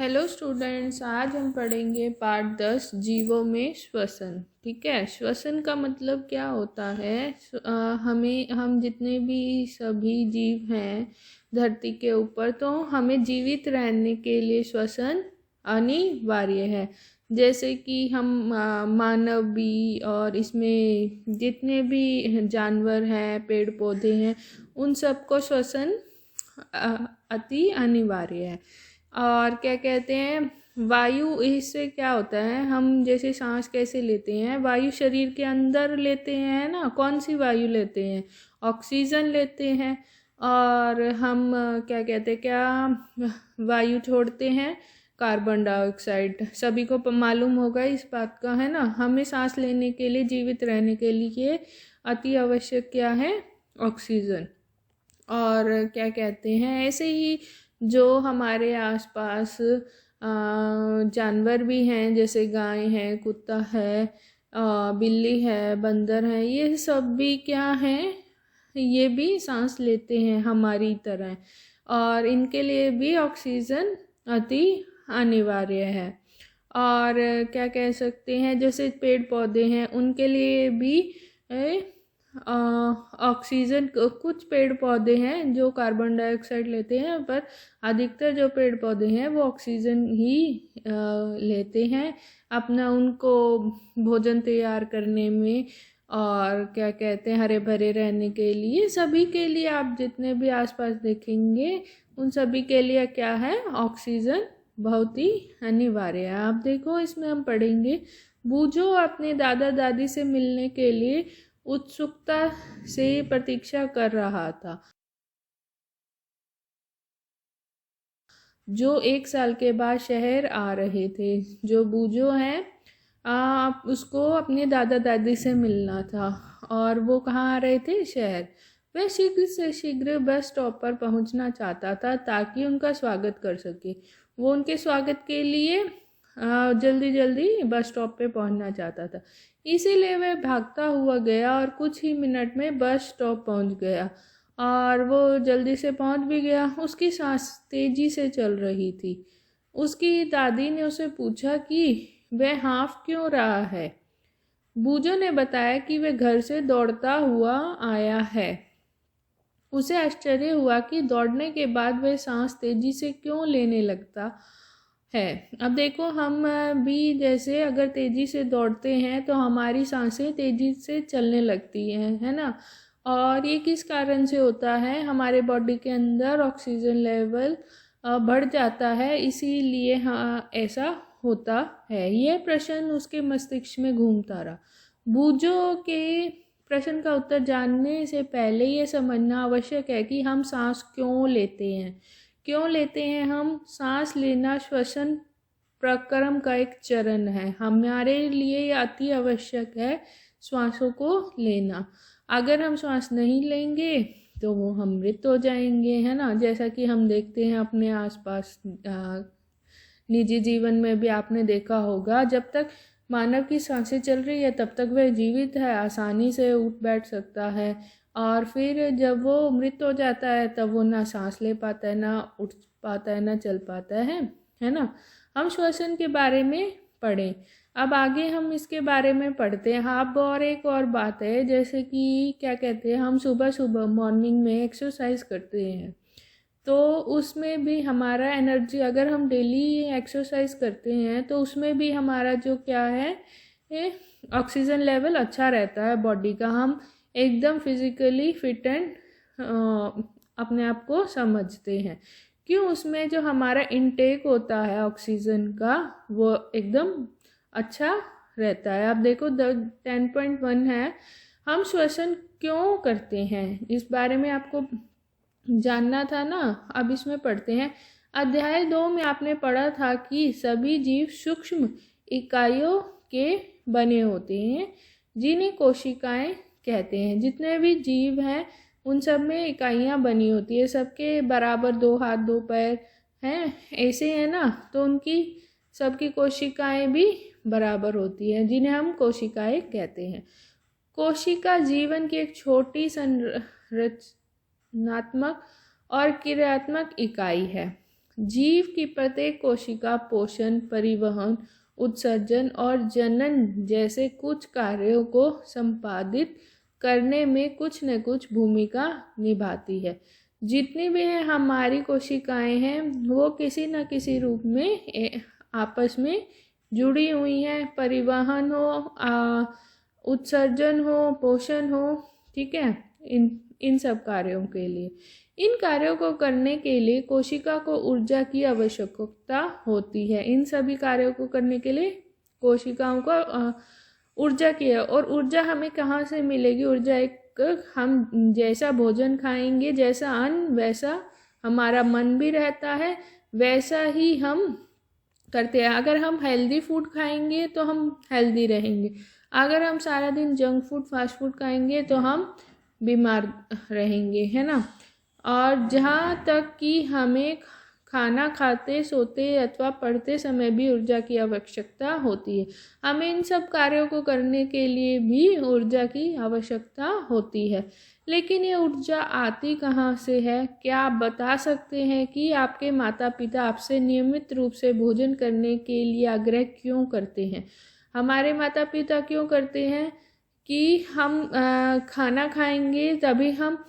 Hello students, आज हम पढ़ेंगे पार्ट 10 जीवों में श्वसन। ठीक है, श्वसन का मतलब क्या होता है। हम जितने भी सभी जीव हैं धरती के ऊपर, तो हमें जीवित रहने के लिए श्वसन अनिवार्य है। जैसे कि हम मानव भी और इसमें जितने भी जानवर हैं, पेड़ पौधे हैं, उन सबको श्वसन अति अनिवार्य है। और क्या कहते हैं, वायु, इससे क्या होता है, हम जैसे सांस कैसे लेते हैं, वायु शरीर के अंदर लेते हैं ना। कौन सी वायु लेते हैं? ऑक्सीजन लेते हैं। और हम क्या कहते हैं, क्या वायु छोड़ते हैं? Carbon dioxide. सभी को मालूम होगा इस बात का, है ना। हमें सांस लेने के लिए, जीवित रहने के लिए अति आवश्यक क्या है? ऑक्सीजन। और क्या कहते हैं, ऐसे ही जो हमारे आसपास जानवर भी हैं, जैसे गाय है, कुत्ता है, बिल्ली है, बंदर है, ये सब भी क्या हैं, ये भी सांस लेते हैं हमारी तरह। और इनके लिए भी ऑक्सीजन अति अनिवार्य है। और क्या कह सकते हैं, जैसे पेड़ पौधे हैं, उनके लिए भी ऑक्सीजन, कुछ पेड़ पौधे हैं जो कार्बन डाइऑक्साइड लेते हैं, पर अधिकतर जो पेड़ पौधे हैं वो ऑक्सीजन ही लेते हैं अपना, उनको भोजन तैयार करने में और क्या कहते हैं, हरे भरे रहने के लिए। सभी के लिए आप जितने भी आसपास देखेंगे, उन सभी के लिए क्या है? ऑक्सीजन बहुत ही अनिवार्य है। आप देखो, इसमें हम पढ़ेंगे, बूझो अपने दादा दादी से मिलने के लिए उत्सुकता से प्रतीक्षा कर रहा था, जो 1 साल के बाद शहर आ रहे थे। जो बूझो हैं, उसको अपने दादा दादी से मिलना था, और वो कहाँ आ रहे थे? शहर। वह शीघ्र से शीघ्र बस स्टॉप पर पहुंचना चाहता था ताकि उनका स्वागत कर सके। वो उनके स्वागत के लिए जल्दी जल्दी बस स्टॉप पे पहुंचना चाहता था, इसीलिए वह भागता हुआ गया और कुछ ही मिनट में बस स्टॉप पहुंच गया। और वो जल्दी से पहुंच भी गया। उसकी सांस तेजी से चल रही थी। उसकी दादी ने उसे पूछा कि वह हाँफ क्यों रहा है। बूझो ने बताया कि वह घर से दौड़ता हुआ आया है। उसे आश्चर्य हुआ कि दौड़ने के बाद वह सांस तेजी से क्यों लेने लगता है। अब देखो, हम भी जैसे अगर तेजी से दौड़ते हैं तो हमारी सांसें तेजी से चलने लगती हैं, है ना। और ये किस कारण से होता है? हमारे बॉडी के अंदर ऑक्सीजन लेवल बढ़ जाता है, इसीलिए हाँ ऐसा होता है। यह प्रश्न उसके मस्तिष्क में घूमता रहा। बूझो के प्रश्न का उत्तर जानने से पहले ये समझना आवश्यक है कि हम सांस क्यों लेते हैं। क्यों लेते हैं हम सांस? लेना श्वसन प्रक्रम का एक चरण है। हमारे लिए ये अति आवश्यक है श्वासों को लेना। अगर हम श्वास नहीं लेंगे तो वो हम मृत हो जाएंगे, है ना। जैसा कि हम देखते हैं अपने आसपास, निजी जीवन में भी आपने देखा होगा, जब तक मानव की सांसें चल रही है तब तक वह जीवित है, आसानी से उठ बैठ सकता है। और फिर जब वो मृत हो जाता है तब वो ना सांस ले पाता है, ना उठ पाता है, ना चल पाता है ना। हम श्वसन के बारे में पढ़ें। अब आगे हम इसके बारे में पढ़ते हैं। हाँ, अब और एक और बात है, जैसे कि क्या कहते हैं, हम सुबह सुबह मॉर्निंग में एक्सरसाइज करते हैं, तो उसमें भी हमारा एनर्जी, अगर हम डेली एक्सरसाइज करते हैं तो उसमें भी हमारा जो क्या है, ऑक्सीजन लेवल अच्छा रहता है बॉडी का। हम एकदम फिजिकली फिट एंड अपने आप को समझते हैं। क्यों? उसमें जो हमारा इनटेक होता है ऑक्सीजन का, वो एकदम अच्छा रहता है। अब देखो 10.1 है, हम श्वसन क्यों करते हैं, इस बारे में आपको जानना था ना। अब इसमें पढ़ते हैं। अध्याय 2 में आपने पढ़ा था कि सभी जीव सूक्ष्म इकाइयों के बने होते हैं, जिन्हें कोशिकाएं कहते हैं। जितने भी जीव हैं उन सब में इकाइयां बनी होती है। सबके बराबर 2 हाथ 2 पैर हैं, ऐसे है ना, तो उनकी सबकी कोशिकाएं भी बराबर होती हैं, जिन्हें हम कोशिकाएं कहते हैं। कोशिका जीवन की एक छोटी संरचनात्मक और क्रियात्मक इकाई है। जीव की प्रत्येक कोशिका पोषण, परिवहन, उत्सर्जन और जनन जैसे कुछ कार्यों को संपादित करने में कुछ न कुछ भूमिका निभाती है। जितनी भी है हमारी कोशिकाएं हैं वो किसी न किसी रूप में आपस में जुड़ी हुई हैं। परिवहन हो, उत्सर्जन हो, पोषण हो, ठीक है, इन सब कार्यों के लिए, इन कार्यों को करने के लिए कोशिका को ऊर्जा की आवश्यकता होती है। इन सभी कार्यों को करने के लिए कोशिकाओं को ऊर्जा की है। और ऊर्जा हमें कहाँ से मिलेगी? ऊर्जा एक, हम जैसा भोजन खाएंगे, जैसा अन्न, वैसा हमारा मन भी रहता है, वैसा ही हम करते हैं। अगर हम हेल्दी फूड खाएंगे तो हम हेल्दी रहेंगे। अगर हम सारा दिन जंक फूड, फास्ट फूड खाएंगे तो हम बीमार रहेंगे, है ना। और जहाँ तक कि हमें खाना खाते, सोते अथवा पढ़ते समय भी ऊर्जा की आवश्यकता होती है। हमें इन सब कार्यों को करने के लिए भी ऊर्जा की आवश्यकता होती है। लेकिन ये ऊर्जा आती कहाँ से है? क्या आप बता सकते हैं कि आपके माता पिता आपसे नियमित रूप से भोजन करने के लिए आग्रह क्यों करते हैं? हमारे माता पिता क्यों करते हैं कि हम खाना खाएंगे तभी हम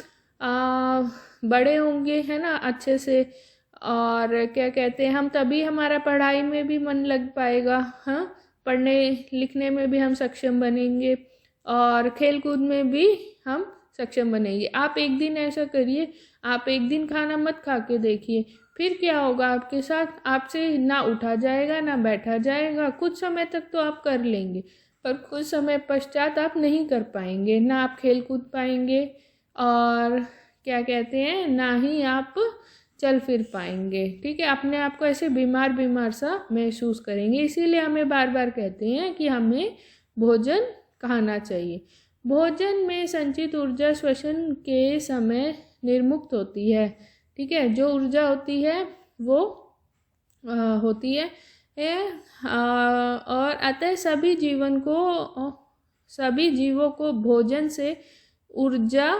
बड़े होंगे, है ना, अच्छे से, और क्या कहते हैं, हम तभी हमारा पढ़ाई में भी मन लग पाएगा, हाँ, पढ़ने लिखने में भी हम सक्षम बनेंगे और खेल कूद में भी हम सक्षम बनेंगे। आप एक दिन ऐसा करिए, आप एक दिन खाना मत खा के देखिए, फिर क्या होगा आपके साथ? आपसे ना उठा जाएगा ना बैठा जाएगा। कुछ समय तक तो आप कर लेंगे पर कुछ समय पश्चात आप नहीं कर पाएंगे, ना आप खेल कूद पाएंगे और क्या कहते हैं, ना ही आप चल फिर पाएंगे, ठीक है। अपने आप को ऐसे बीमार बीमार सा महसूस करेंगे। इसीलिए हमें बार बार कहते हैं कि हमें भोजन खाना चाहिए। भोजन में संचित ऊर्जा श्वसन के समय निर्मुक्त होती है, ठीक है। जो ऊर्जा होती है वो होती है और अतः सभी जीवों को भोजन से ऊर्जा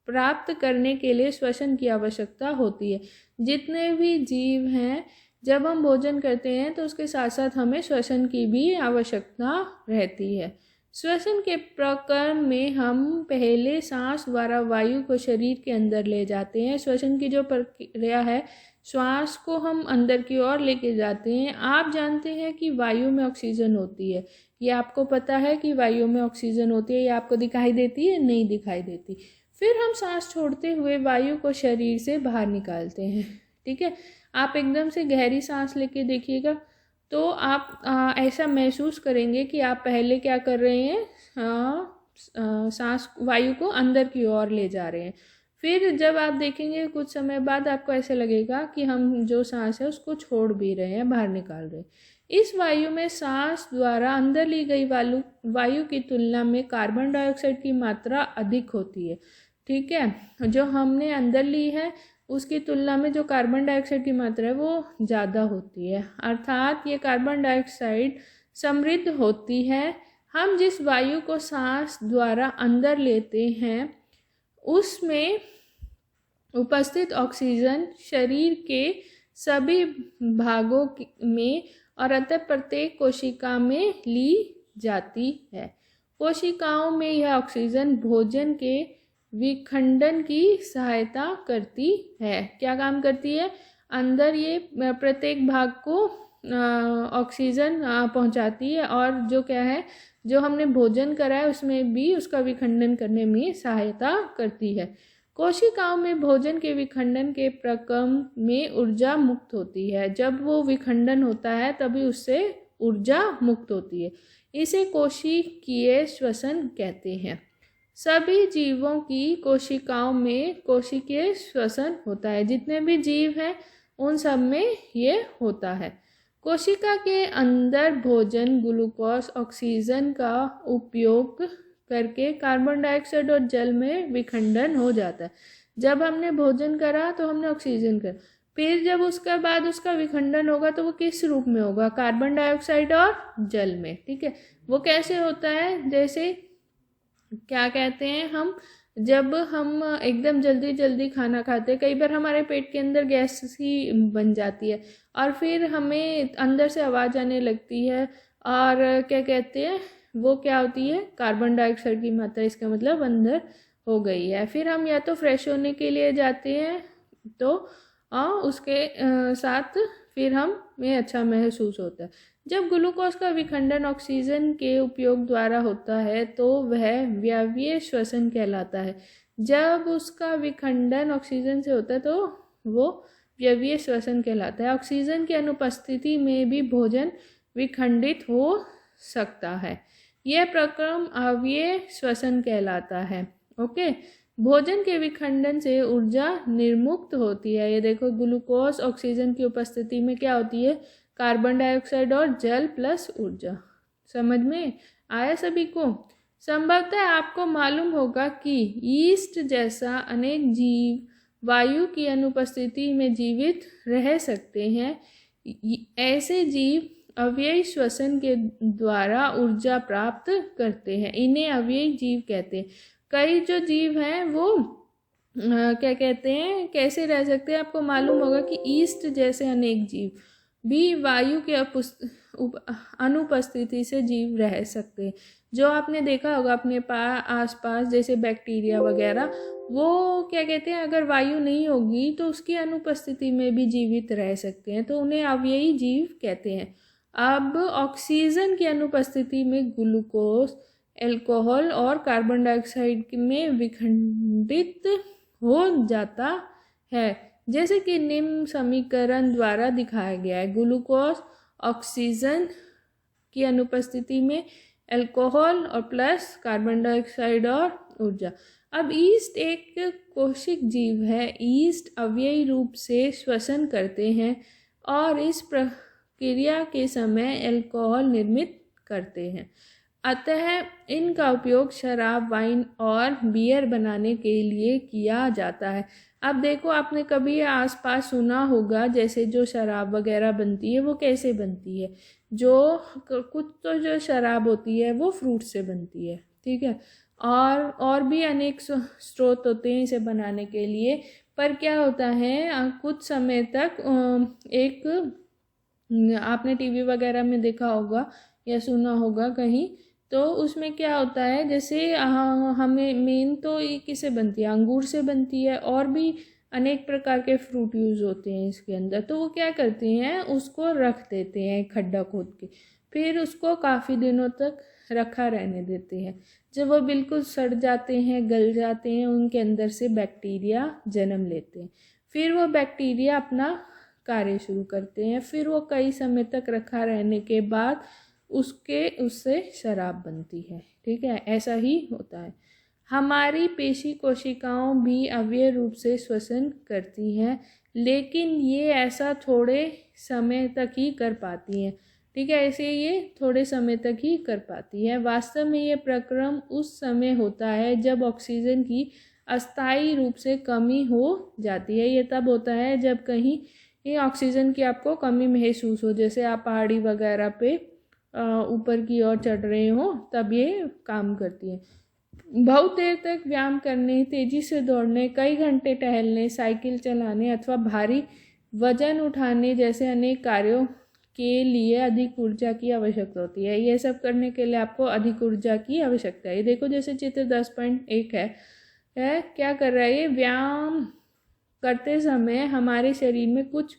प्राप्त करने के लिए श्वसन की आवश्यकता होती है। जितने भी जीव हैं, जब हम भोजन करते हैं तो उसके साथ साथ हमें श्वसन की भी आवश्यकता रहती है। श्वसन के प्रक्रम में हम पहले सांस द्वारा वायु को शरीर के अंदर ले जाते हैं। श्वसन की जो प्रक्रिया है, श्वास को हम अंदर की ओर लेके जाते हैं। आप जानते हैं कि वायु में ऑक्सीजन होती है, ये आपको पता है कि वायु में ऑक्सीजन होती है, ये आपको दिखाई देती है? नहीं दिखाई देती। फिर हम सांस छोड़ते हुए वायु को शरीर से बाहर निकालते हैं, ठीक है। आप एकदम से गहरी सांस लेके देखिएगा तो आप ऐसा महसूस करेंगे कि आप पहले क्या कर रहे हैं, सांस वायु को अंदर की ओर ले जा रहे हैं। फिर जब आप देखेंगे कुछ समय बाद आपको ऐसा लगेगा कि हम जो सांस है उसको छोड़ भी रहे हैं, बाहर निकाल रहे हैं। इस वायु में सांस द्वारा अंदर ली गई वायु की तुलना में कार्बन डाइऑक्साइड की मात्रा अधिक होती है, ठीक है। जो हमने अंदर ली है उसकी तुलना में जो कार्बन डाइऑक्साइड की मात्रा है वो ज़्यादा होती है, अर्थात ये कार्बन डाइऑक्साइड समृद्ध होती है। हम जिस वायु को सांस द्वारा अंदर लेते हैं उसमें उपस्थित ऑक्सीजन शरीर के सभी भागों में और अतः प्रत्येक कोशिका में ली जाती है। कोशिकाओं में यह ऑक्सीजन भोजन के विखंडन की सहायता करती है। क्या काम करती है? अंदर ये प्रत्येक भाग को ऑक्सीजन पहुंचाती है और जो क्या है, जो हमने भोजन करा है उसमें भी उसका विखंडन करने में सहायता करती है। कोशिकाओं में भोजन के विखंडन के प्रक्रम में ऊर्जा मुक्त होती है। जब वो विखंडन होता है तभी उससे ऊर्जा मुक्त होती है। इसे कोशिकीय श्वसन कहते हैं। सभी जीवों की कोशिकाओं में कोशिकीय श्वसन होता है। जितने भी जीव हैं उन सब में ये होता है। कोशिका के अंदर भोजन, ग्लूकोज, ऑक्सीजन का उपयोग करके कार्बन डाइऑक्साइड और जल में विखंडन हो जाता है। जब हमने भोजन करा तो हमने ऑक्सीजन करा, फिर जब उसके बाद उसका विखंडन होगा तो वो किस रूप में होगा? कार्बन डाइऑक्साइड और जल में, ठीक है। वो कैसे होता है? जैसे क्या कहते हैं हम, जब हम एकदम जल्दी जल्दी खाना खाते हैं, कई बार हमारे पेट के अंदर गैस ही बन जाती है और फिर हमें अंदर से आवाज़ आने लगती है और क्या कहते हैं, वो क्या होती है, कार्बन डाइऑक्साइड की मात्रा इसका मतलब अंदर हो गई है। फिर हम या तो फ्रेश होने के लिए जाते हैं, तो उसके साथ फिर हमें अच्छा महसूस होता है। जब ग्लूकोज का विखंडन ऑक्सीजन के उपयोग द्वारा होता है तो वह वायवीय श्वसन कहलाता है। जब उसका विखंडन ऑक्सीजन से होता है तो वो वायवीय श्वसन कहलाता है। ऑक्सीजन की अनुपस्थिति में भी भोजन विखंडित हो सकता है। यह प्रक्रम अव्यय श्वसन कहलाता है। ओके, भोजन के विखंडन से ऊर्जा निर्मुक्त होती है। ये देखो, ग्लूकोज ऑक्सीजन की उपस्थिति में क्या होती है, कार्बन डाइऑक्साइड और जल प्लस ऊर्जा। समझ में आया सभी को? संभवतः आपको मालूम होगा कि यीस्ट जैसा अनेक जीव वायु की अनुपस्थिति में जीवित रह सकते हैं। ऐसे जीव अव्ययी श्वसन के द्वारा ऊर्जा प्राप्त करते हैं, इन्हें अव्ययी जीव कहते हैं। कई जो जीव हैं वो क्या कहते हैं, कैसे रह सकते हैं, आपको मालूम होगा कि ईस्ट जैसे अनेक जीव भी वायु के अनुपस्थिति से जीव रह सकते हैं। जो आपने देखा होगा अपने आसपास, जैसे बैक्टीरिया वगैरह, वो क्या कहते हैं, अगर वायु नहीं होगी तो उसकी अनुपस्थिति में भी जीवित रह सकते हैं, तो उन्हें अव्ययी जीव कहते हैं। अब ऑक्सीजन की अनुपस्थिति में ग्लूकोज, अल्कोहल और कार्बन डाइऑक्साइड में विखंडित हो जाता है, जैसे कि निम्न समीकरण द्वारा दिखाया गया है। ग्लूकोज ऑक्सीजन की अनुपस्थिति में अल्कोहल और प्लस कार्बन डाइऑक्साइड और ऊर्जा। अब ईस्ट एक कोशिक जीव है। ईस्ट अव्ययी रूप से श्वसन करते हैं और इस प्रक्रिया के समय अल्कोहल निर्मित करते हैं। अतः इनका उपयोग शराब, वाइन और बियर बनाने के लिए किया जाता है। अब देखो, आपने कभी आसपास सुना होगा जैसे जो शराब वगैरह बनती है वो कैसे बनती है, जो कुछ तो जो शराब होती है वो फ्रूट से बनती है, ठीक है, और भी अनेक स्रोत होते हैं इसे बनाने के लिए। पर क्या होता है, कुछ समय तक एक, आपने टीवी वगैरह में देखा होगा या सुना होगा कहीं, तो उसमें क्या होता है, जैसे हमें मेन तो ये किससे बनती है, अंगूर से बनती है, और भी अनेक प्रकार के फ्रूट यूज़ होते हैं इसके अंदर। तो वो क्या करते हैं, उसको रख देते हैं खड्डा खोद के, फिर उसको काफ़ी दिनों तक रखा रहने देते हैं। जब वो बिल्कुल सड़ जाते हैं, गल जाते हैं, उनके अंदर से बैक्टीरिया जन्म लेते हैं। फिर वो बैक्टीरिया अपना कार्य शुरू करते हैं। फिर वो कई समय तक रखा रहने के बाद उससे शराब बनती है, ठीक है, ऐसा ही होता है। हमारी पेशी कोशिकाओं भी अव्यय रूप से श्वसन करती हैं, लेकिन ये ऐसा थोड़े समय तक ही कर पाती हैं, ठीक है, ऐसे ये थोड़े समय तक ही कर पाती है। वास्तव में ये प्रक्रम उस समय होता है जब ऑक्सीजन की अस्थायी रूप से कमी हो जाती है। ये तब होता है जब कहीं ये ऑक्सीजन की आपको कमी महसूस हो, जैसे आप पहाड़ी वगैरह पे ऊपर की ओर चढ़ रहे हो, तब ये काम करती है। बहुत देर तक व्यायाम करने, तेजी से दौड़ने, कई घंटे टहलने, साइकिल चलाने अथवा भारी वजन उठाने जैसे अनेक कार्यों के लिए अधिक ऊर्जा की आवश्यकता होती है। ये सब करने के लिए आपको अधिक ऊर्जा की आवश्यकता है। देखो, जैसे चित्र 10.1 है क्या कर रहा है, ये व्यायाम करते समय हमारे शरीर में कुछ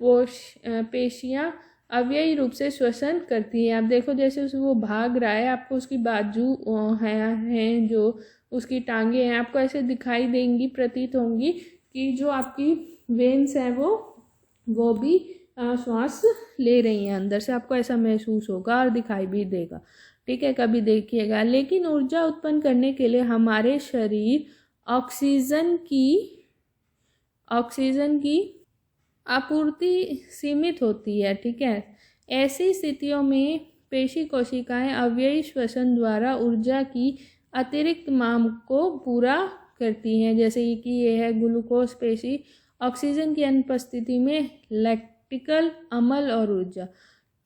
पेशियाँ अव्ययी रूप से श्वसन करती है। आप देखो, जैसे वो भाग रहा है, आपको उसकी बाजू हैं जो उसकी टांगे हैं, आपको ऐसे दिखाई देंगी, प्रतीत होंगी कि जो आपकी वेन्स हैं वो भी श्वास ले रही हैं अंदर से, आपको ऐसा महसूस होगा और दिखाई भी देगा, ठीक है, कभी देखिएगा। लेकिन ऊर्जा उत्पन्न करने के लिए हमारे शरीर ऑक्सीजन की आपूर्ति सीमित होती है, ठीक है। ऐसी स्थितियों में पेशी कोशिकाएं अव्ययी श्वसन द्वारा ऊर्जा की अतिरिक्त मांग को पूरा करती हैं, जैसे कि ये है ग्लूकोज पेशी ऑक्सीजन की अनुपस्थिति में लैक्टिकल अम्ल और ऊर्जा।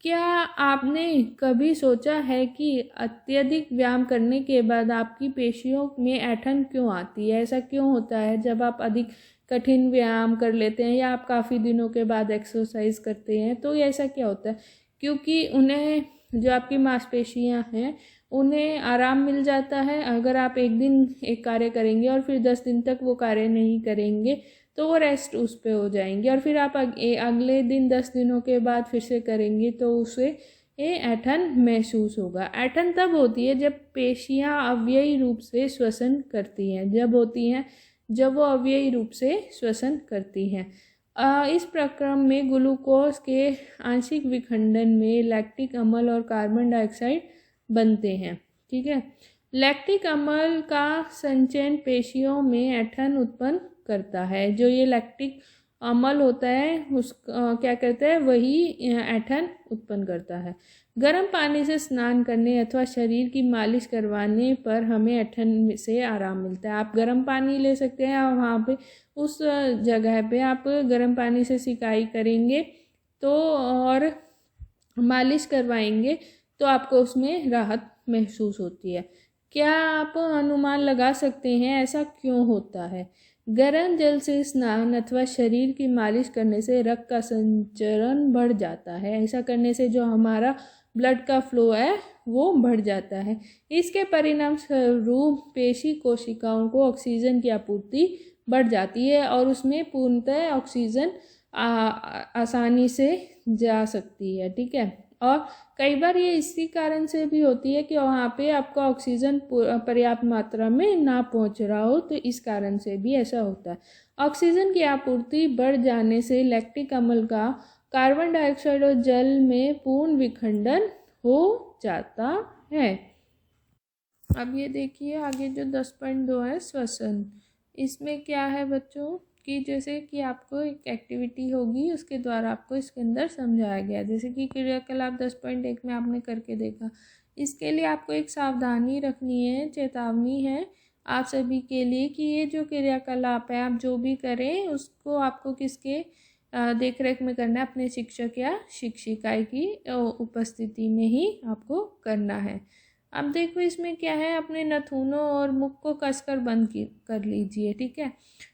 क्या आपने कभी सोचा है कि अत्यधिक व्यायाम करने के बाद आपकी पेशियों में ऐंठन क्यों आती है? ऐसा क्यों होता है जब आप अधिक कठिन व्यायाम कर लेते हैं या आप काफ़ी दिनों के बाद एक्सरसाइज करते हैं तो ऐसा क्या होता है? क्योंकि उन्हें, जो आपकी मांसपेशियां हैं, उन्हें आराम मिल जाता है। अगर आप एक दिन एक कार्य करेंगे और फिर 10 दिन तक वो कार्य नहीं करेंगे तो वो रेस्ट उस पे हो जाएंगे, और फिर आप अगले दिन 10 दिनों के बाद फिर से करेंगे तो उसे ऐंठन महसूस होगा। ऐंठन तब होती है जब पेशियां अव्ययी रूप से श्वसन करती हैं, जब वो अव्ययी रूप से श्वसन करती हैं। इस प्रक्रम में ग्लूकोज के आंशिक विखंडन में लैक्टिक अम्ल और कार्बन डाइऑक्साइड बनते हैं। ठीक है, लैक्टिक अम्ल का संचयन पेशियों में ऐंठन उत्पन्न करता है। जो ये लैक्टिक अम्ल होता है उस क्या करता है, वही ऐंठन उत्पन्न करता है। गर्म पानी से स्नान करने अथवा शरीर की मालिश करवाने पर हमें ऐंठन से आराम मिलता है। आप गर्म पानी ले सकते हैं और वहाँ पे उस जगह पे आप गर्म पानी से सिकाई करेंगे तो और मालिश करवाएंगे तो आपको उसमें राहत महसूस होती है। क्या आप अनुमान लगा सकते हैं ऐसा क्यों होता है? गर्म जल से स्नान अथवा शरीर की मालिश करने से रक्त का संचरण बढ़ जाता है। ऐसा करने से जो हमारा ब्लड का फ्लो है वो बढ़ जाता है। इसके परिणाम स्वरूप पेशी कोशिकाओं को ऑक्सीजन की आपूर्ति बढ़ जाती है और उसमें पूर्णतः ऑक्सीजन आसानी से जा सकती है। ठीक है, और कई बार ये इसी कारण से भी होती है कि वहाँ पे आपका ऑक्सीजन पर्याप्त मात्रा में ना पहुँच रहा हो, तो इस कारण से भी ऐसा होता है। ऑक्सीजन की आपूर्ति बढ़ जाने से लैक्टिक अम्ल का कार्बन डाइऑक्साइड और जल में पूर्ण विखंडन हो जाता है। अब ये देखिए आगे जो 10.2 है श्वसन। इसमें क्या है बच्चों कि जैसे कि आपको एक एक्टिविटी होगी उसके द्वारा आपको इसके अंदर समझाया गया, जैसे कि क्रियाकलाप 10.1 में आपने करके देखा। इसके लिए आपको एक सावधानी रखनी है, चेतावनी है आप सभी के लिए कि ये जो क्रियाकलाप है आप जो भी करें उसको आपको किसके देख रेख में करना है, अपने शिक्षक या शिक्षिका की उपस्थिति में ही आपको करना है। अब देखो इसमें क्या है, अपने नथुनों और मुख को कसकर बंद कर लीजिए। ठीक है,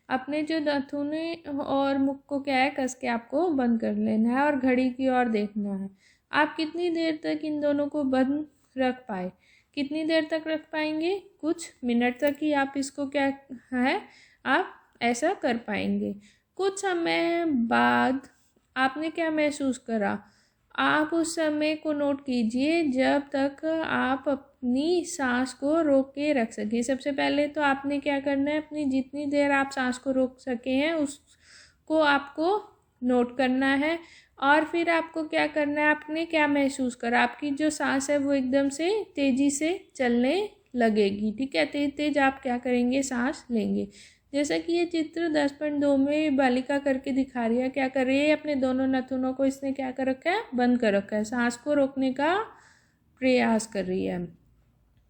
अपने जो नथुने और मुख को क्या है कस के आपको बंद कर लेना है और घड़ी की ओर देखना है। आप कितनी देर तक इन दोनों को बंद रख पाए, कितनी देर तक रख पाएंगे? कुछ मिनट तक ही आप इसको क्या है आप ऐसा कर पाएंगे। कुछ समय बाद आपने क्या महसूस करा, आप उस समय को नोट कीजिए जब तक आप अपनी सांस को रोक के रख सकें। सबसे पहले तो आपने क्या करना है, अपनी जितनी देर आप सांस को रोक सके हैं उसको आपको नोट करना है और फिर आपको क्या करना है, आपने क्या महसूस करा, आपकी जो सांस है वो एकदम से तेज़ी से चलने लगेगी। ठीक है, तेज तेज आप क्या करेंगे, सांस लेंगे। जैसा कि ये चित्र 10.2 में बालिका करके दिखा रही है, क्या कर रही है, अपने दोनों नथुनों को इसने क्या कर रखा है, बंद कर रखा है, सांस को रोकने का प्रयास कर रही है।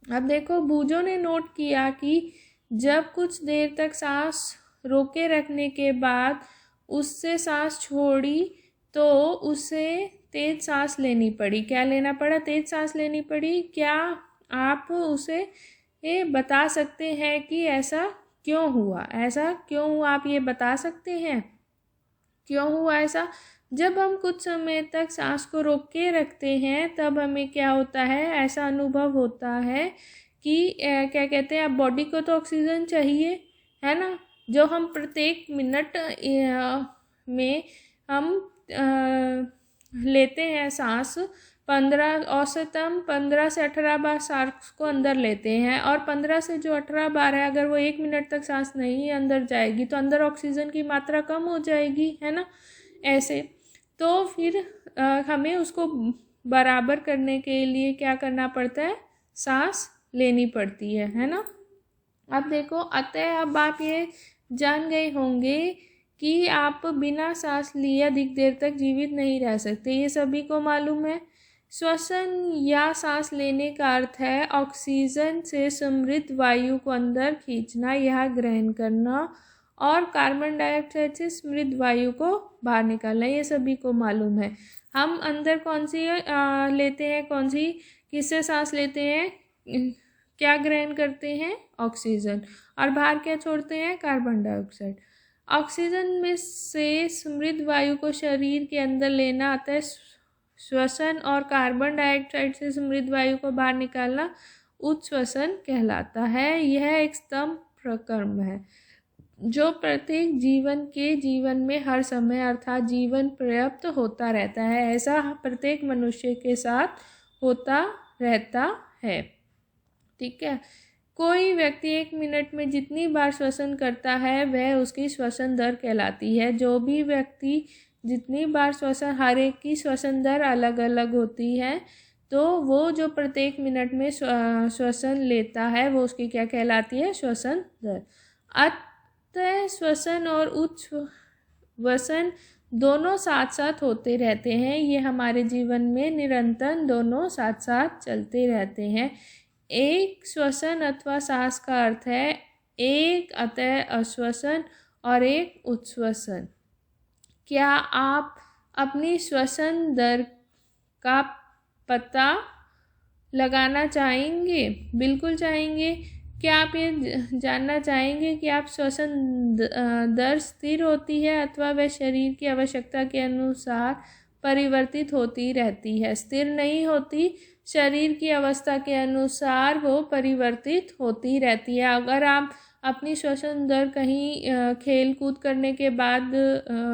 अब देखो बूजो ने नोट किया कि जब कुछ देर तक सांस रोके रखने के बाद उससे सांस छोड़ी तो उसे तेज सांस लेनी पड़ी। क्या लेना पड़ा, तेज सांस लेनी पड़ी। क्या आप उसे बता सकते हैं कि ऐसा क्यों हुआ, ऐसा क्यों हुआ, आप ये बता सकते हैं क्यों हुआ ऐसा? जब हम कुछ समय तक सांस को रोक के रखते हैं तब हमें क्या होता है, ऐसा अनुभव होता है कि क्या कहते हैं, अब बॉडी को तो ऑक्सीजन चाहिए है ना, जो हम प्रत्येक मिनट में हम लेते हैं सांस, 15 औसतन 15 से 18 बार सांस को अंदर लेते हैं और 15 से जो 18 बार है अगर वो 1 मिनट तक सांस नहीं अंदर जाएगी तो अंदर ऑक्सीजन की मात्रा कम हो जाएगी, है ना। ऐसे तो फिर हमें उसको बराबर करने के लिए क्या करना पड़ता है, सांस लेनी पड़ती है ना। अब देखो अतः अब आप ये जान गए होंगे कि आप बिना सांस लिए अधिक देर तक जीवित नहीं रह सकते, ये सभी को मालूम है। श्वसन या सांस लेने का अर्थ है ऑक्सीजन से समृद्ध वायु को अंदर खींचना, यह ग्रहण करना और कार्बन डाइऑक्साइड से मृत वायु को बाहर निकालना, ये सभी को मालूम है। हम अंदर कौन सी लेते हैं, कौन सी किससे सांस लेते हैं, क्या ग्रहण करते हैं, ऑक्सीजन, और बाहर क्या छोड़ते हैं, कार्बन डाइऑक्साइड। ऑक्सीजन में से मृत वायु को शरीर के अंदर लेना आता है श्वसन, और कार्बन डाइऑक्साइड से मृत वायु को बाहर निकालना उच्छ्वसन कहलाता है। यह एक स्तंभ प्रक्रम है जो प्रत्येक जीवन में हर समय अर्थात जीवन पर्याप्त होता रहता है। ऐसा प्रत्येक मनुष्य के साथ होता रहता है। ठीक है। कोई व्यक्ति 1 मिनट में जितनी बार श्वसन करता है वह उसकी श्वसन दर कहलाती है। जो भी व्यक्ति जितनी बार श्वसन, हर एक की श्वसन दर अलग अलग होती है, तो वो जो प्रत्येक मिनट में श्वसन लेता है वो उसकी क्या कहलाती है, श्वसन दर। अतः श्वसन और उच्छ्वसन दोनों साथ साथ होते रहते हैं। ये हमारे जीवन में निरंतर दोनों साथ साथ चलते रहते हैं। एक श्वसन अथवा सांस का अर्थ है एक अतः अश्वसन और एक उच्छ्वसन। क्या आप अपनी श्वसन दर का पता लगाना चाहेंगे? बिल्कुल चाहेंगे। क्या आप ये जानना चाहेंगे कि आप श्वसन दर स्थिर होती है अथवा वह शरीर की आवश्यकता के अनुसार परिवर्तित होती रहती है? स्थिर नहीं होती, शरीर की अवस्था के अनुसार वो परिवर्तित होती रहती है। अगर आप अपनी श्वसन दर कहीं खेल कूद करने के बाद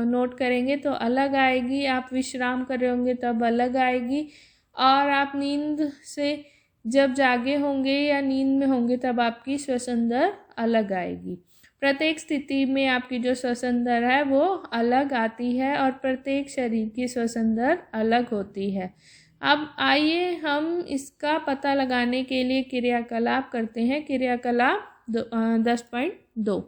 नोट करेंगे तो अलग आएगी, आप विश्राम कर रहे होंगे तब अलग आएगी, और आप नींद से जब जागे होंगे या नींद में होंगे तब आपकी श्वसन दर अलग आएगी। प्रत्येक स्थिति में आपकी जो श्वसन दर है वो अलग आती है और प्रत्येक शरीर की श्वसन दर अलग होती है। अब आइए हम इसका पता लगाने के लिए क्रियाकलाप करते हैं। क्रियाकलाप 10.2।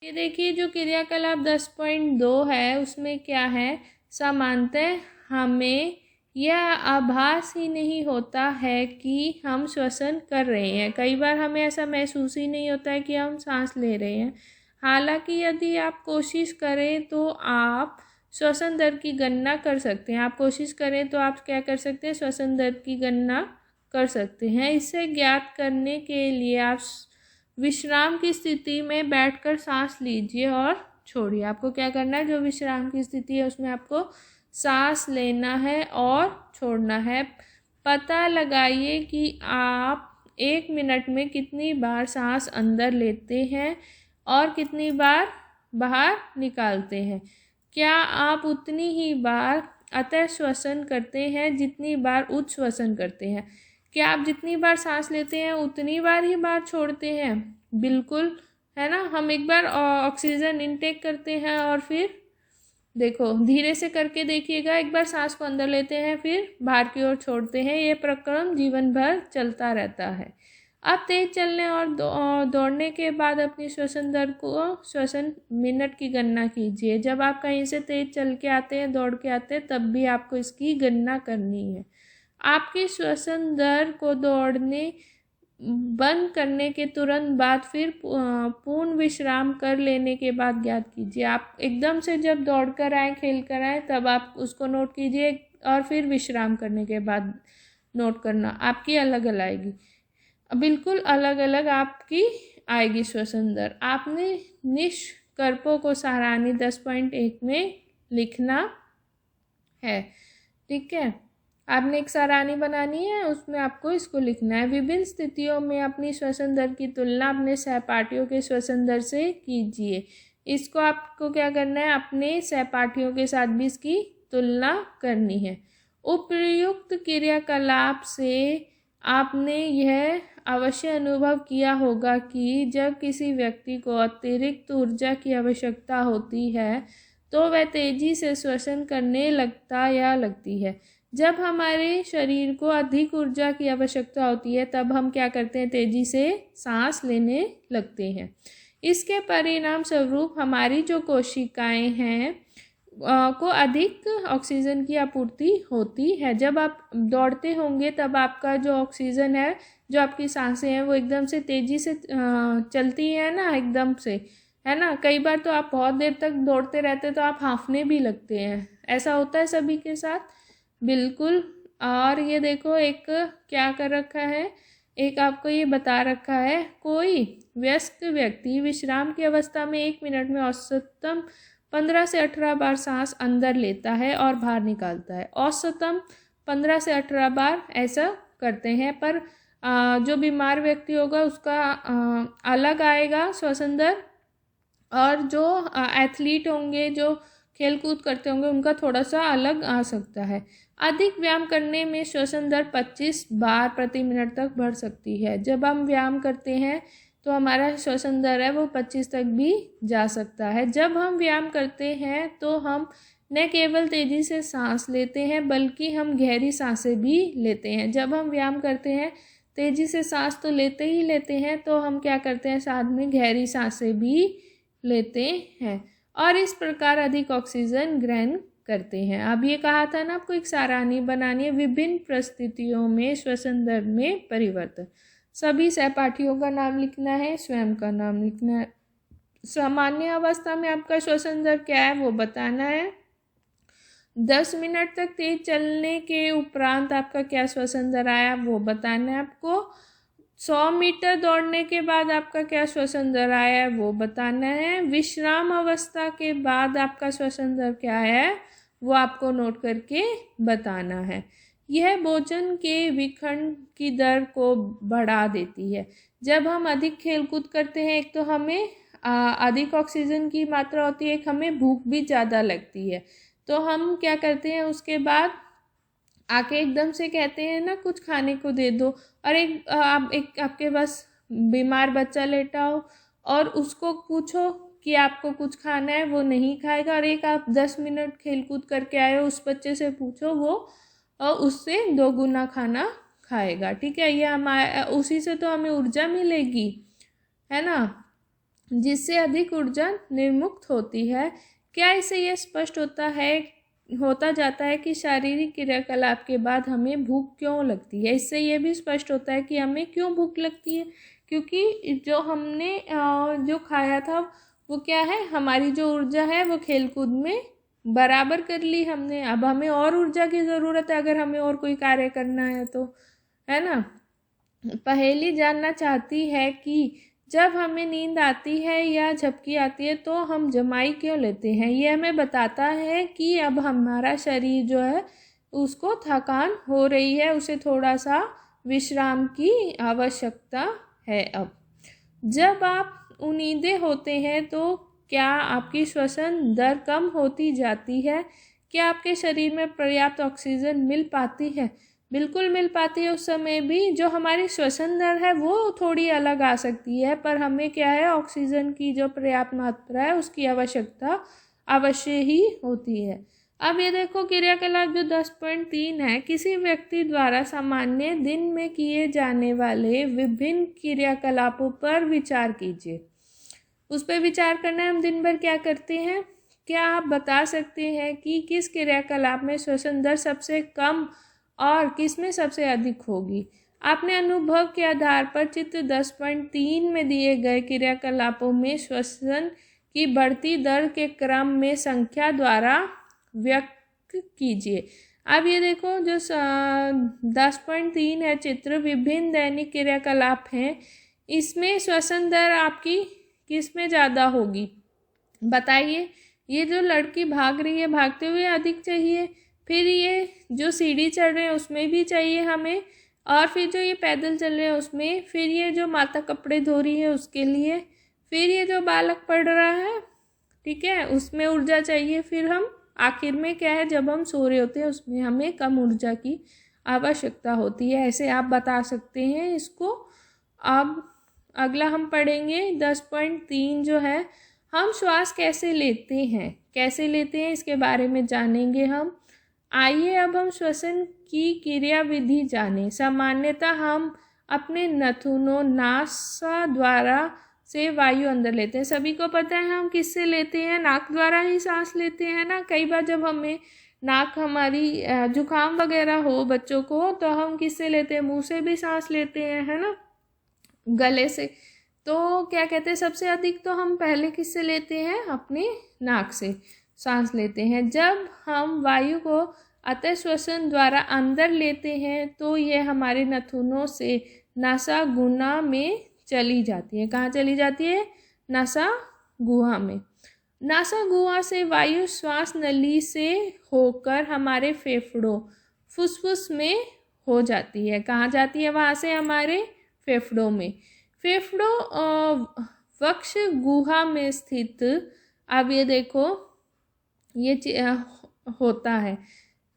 ये देखिए जो क्रियाकलाप 10.2 है उसमें क्या है, सामान्यतः हमें यह आभास ही नहीं होता है कि हम श्वसन कर रहे हैं। कई बार हमें ऐसा महसूस ही नहीं होता है कि हम सांस ले रहे हैं। हालांकि यदि आप कोशिश करें तो आप श्वसन दर की गणना कर सकते हैं। आप कोशिश करें तो आप क्या कर सकते हैं, श्वसन दर की गणना कर सकते हैं। इसे ज्ञात करने के लिए आप विश्राम की स्थिति में बैठकर सांस लीजिए और छोड़िए। आपको क्या करना है, जो विश्राम की स्थिति है उसमें आपको सांस लेना है और छोड़ना है। पता लगाइए कि आप 1 मिनट में कितनी बार सांस अंदर लेते हैं और कितनी बार बाहर निकालते हैं। क्या आप उतनी ही बार अतः श्वसन करते हैं जितनी बार उच्छ्वसन करते हैं? क्या आप जितनी बार सांस लेते हैं उतनी बार ही बाहर छोड़ते हैं? बिल्कुल, है ना। हम एक बार ऑक्सीजन इनटेक करते हैं और फिर देखो धीरे से करके देखिएगा, एक बार सांस को अंदर लेते हैं फिर बाहर की ओर छोड़ते हैं। ये प्रक्रम जीवन भर चलता रहता है। अब तेज चलने और दौड़ने के बाद अपनी श्वसन दर को श्वसन मिनट की गणना कीजिए। जब आप कहीं से तेज चल के आते हैं, दौड़ के आते हैं, तब भी आपको इसकी गणना करनी है। आपकी श्वसन दर को दौड़ने बंद करने के तुरंत बाद फिर पूर्ण विश्राम कर लेने के बाद ज्ञात कीजिए। आप एकदम से जब दौड़ कर आए, खेल कर आए, तब आप उसको नोट कीजिए और फिर विश्राम करने के बाद नोट करना, आपकी अलग अलग आएगी, बिल्कुल अलग अलग आपकी आएगी श्वसन दर। आपने निष्कर्पों को सारणी 10.1 में लिखना है। ठीक है, आपने एक सारणी बनानी है, उसमें आपको इसको लिखना है। विभिन्न स्थितियों में अपनी श्वसन दर की तुलना अपने सहपाठियों के श्वसन दर से कीजिए। इसको आपको क्या करना है, अपने सहपाठियों के साथ भी इसकी तुलना करनी है। उपर्युक्त क्रियाकलाप से आपने यह अवश्य अनुभव किया होगा कि जब किसी व्यक्ति को अतिरिक्त ऊर्जा की आवश्यकता होती है तो वह तेजी से श्वसन करने लगता या लगती है। जब हमारे शरीर को अधिक ऊर्जा की आवश्यकता होती है तब हम क्या करते हैं, तेजी से सांस लेने लगते हैं। इसके परिणाम स्वरूप हमारी जो कोशिकाएं हैं को अधिक ऑक्सीजन की आपूर्ति होती है। जब आप दौड़ते होंगे तब आपका जो ऑक्सीजन है, जो आपकी सांसें हैं, वो एकदम से तेज़ी से चलती है ना, एकदम से, है ना। कई बार तो आप बहुत देर तक दौड़ते रहते तो आप हांफने भी लगते हैं, ऐसा होता है सभी के साथ, बिल्कुल। और ये देखो एक क्या कर रखा है, एक आपको ये बता रखा है, कोई व्यस्क व्यक्ति विश्राम की अवस्था में 1 मिनट में औसतन 15 से 18 बार सांस अंदर लेता है और बाहर निकालता है। औसतन 15 से 18 बार ऐसा करते हैं, पर जो बीमार व्यक्ति होगा उसका अलग आएगा श्वसन दर, और जो एथलीट होंगे, जो खेल कूद करते होंगे, उनका थोड़ा सा अलग आ सकता है। अधिक व्यायाम करने में श्वसन दर 25 बार प्रति मिनट तक बढ़ सकती है। जब हम व्यायाम करते हैं तो हमारा श्वसन दर है वो 25 तक भी जा सकता है। जब हम व्यायाम करते हैं तो हम न केवल तेज़ी से सांस लेते हैं बल्कि हम गहरी सांसें भी लेते हैं। जब हम व्यायाम करते हैं तेज़ी से सांस तो लेते ही लेते हैं, तो हम क्या करते हैं, साथ में गहरी सांसें भी लेते हैं और इस प्रकार अधिक ऑक्सीजन ग्रहण करते हैं। अब ये कहा था ना आपको, एक सारणी बनानी है, विभिन्न परिस्थितियों में श्वसन दर में परिवर्तन। सभी सहपाठियों का नाम लिखना है, स्वयं का नाम लिखना है। सामान्य अवस्था में आपका श्वसन दर क्या है वो बताना है। 10 मिनट तक तेज चलने के उपरांत आपका क्या श्वसन दर आया वो बताना है आपको। 100 मीटर दौड़ने के बाद आपका क्या श्वसन दर आया है वो बताना है। विश्राम अवस्था के बाद आपका श्वसन दर क्या है वो आपको नोट करके बताना है। यह भोजन के विखंड की दर को बढ़ा देती है। जब हम अधिक खेलकूद करते हैं, एक तो हमें अधिक ऑक्सीजन की मात्रा होती है, एक हमें भूख भी ज़्यादा लगती है, तो हम क्या करते हैं, उसके बाद आके एकदम से कहते हैं ना कुछ खाने को दे दो, और एक आपके पास बीमार बच्चा लेटा हो और उसको पूछो कि आपको कुछ खाना है, वो नहीं खाएगा। और एक आप 10 मिनट खेलकूद करके आए हो, उस बच्चे से पूछो, वो उससे 2 गुना खाना खाएगा। ठीक है, ये हमारे उसी से तो हमें ऊर्जा मिलेगी, है ना, जिससे अधिक ऊर्जा निर्मुक्त होती है। क्या इससे यह स्पष्ट होता जाता है कि शारीरिक क्रियाकलाप के बाद हमें भूख क्यों लगती है। इससे यह भी स्पष्ट होता है कि हमें क्यों भूख लगती है, क्योंकि जो हमने जो खाया था वो क्या है, हमारी जो ऊर्जा है वो खेलकूद में बराबर कर ली हमने। अब हमें और ऊर्जा की ज़रूरत है अगर हमें और कोई कार्य करना है तो, है ना। पहेली जानना चाहती है कि जब हमें नींद आती है या झपकी आती है तो हम जमाई क्यों लेते हैं। यह हमें बताता है कि अब हमारा शरीर जो है उसको थकान हो रही है, उसे थोड़ा सा विश्राम की आवश्यकता है। अब जब आप उम्मीदें होते हैं तो क्या आपकी श्वसन दर कम होती जाती है। क्या आपके शरीर में पर्याप्त ऑक्सीजन मिल पाती है। बिल्कुल मिल पाती है। उस समय भी जो हमारी श्वसन दर है वो थोड़ी अलग आ सकती है, पर हमें क्या है, ऑक्सीजन की जो पर्याप्त मात्रा है उसकी आवश्यकता अवश्य ही होती है। अब ये देखो क्रियाकलाप जो 10.3 है, किसी व्यक्ति द्वारा सामान्य दिन में किए जाने वाले विभिन्न क्रियाकलापों पर विचार कीजिए। उस पर विचार करना है, हम दिन भर क्या करते हैं। क्या आप बता सकते हैं कि किस क्रियाकलाप में श्वसन दर सबसे कम और किस में सबसे अधिक होगी। आपने अनुभव के आधार पर चित्र 10.3 में दिए गए क्रियाकलापों में श्वसन की बढ़ती दर के क्रम में संख्या द्वारा व्यक्त कीजिए। अब ये देखो जो 10.3 है चित्र, विभिन्न दैनिक क्रियाकलाप हैं, इसमें श्वसन दर आपकी किस में ज़्यादा होगी बताइए। ये जो लड़की भाग रही है, भागते हुए अधिक चाहिए, फिर ये जो सीढ़ी चढ़ रहे हैं उसमें भी चाहिए हमें, और फिर जो ये पैदल चल रहे हैं उसमें, फिर ये जो माता कपड़े धो रही है उसके लिए, फिर ये जो बालक पढ़ रहा है, ठीक है, उसमें ऊर्जा चाहिए। फिर हम आखिर में क्या है, जब हम सो रहे होते हैं उसमें हमें कम ऊर्जा की आवश्यकता होती है। ऐसे आप बता सकते हैं इसको। अब अगला हम पढ़ेंगे 10.3 जो है, हम श्वास कैसे लेते हैं इसके बारे में जानेंगे हम। आइए अब हम श्वसन की क्रियाविधि जानें। सामान्यतः हम अपने नथुनों नासा द्वारा से वायु अंदर लेते हैं। सभी को पता है हम किससे लेते हैं, नाक द्वारा ही सांस लेते हैं ना। कई बार जब हमें नाक हमारी जुकाम वगैरह हो बच्चों को, तो हम किससे लेते हैं, मुंह से भी सांस लेते हैं, है ना, गले से। तो क्या कहते हैं, सबसे अधिक तो हम पहले किससे लेते हैं, अपने नाक से सांस लेते हैं। जब हम वायु को अतः श्वसन द्वारा अंदर लेते हैं तो ये हमारे नाखूनों से नासा गुहा में चली जाती है। कहाँ चली जाती है, नासा गुहा में। नासा गुहा से वायु श्वास नली से होकर हमारे फेफड़ों फुसफुस में हो जाती है। कहाँ जाती है, वहाँ से हमारे फेफड़ों में। फेफड़ों वक्ष गुहा में स्थित, अब ये देखो ये होता है,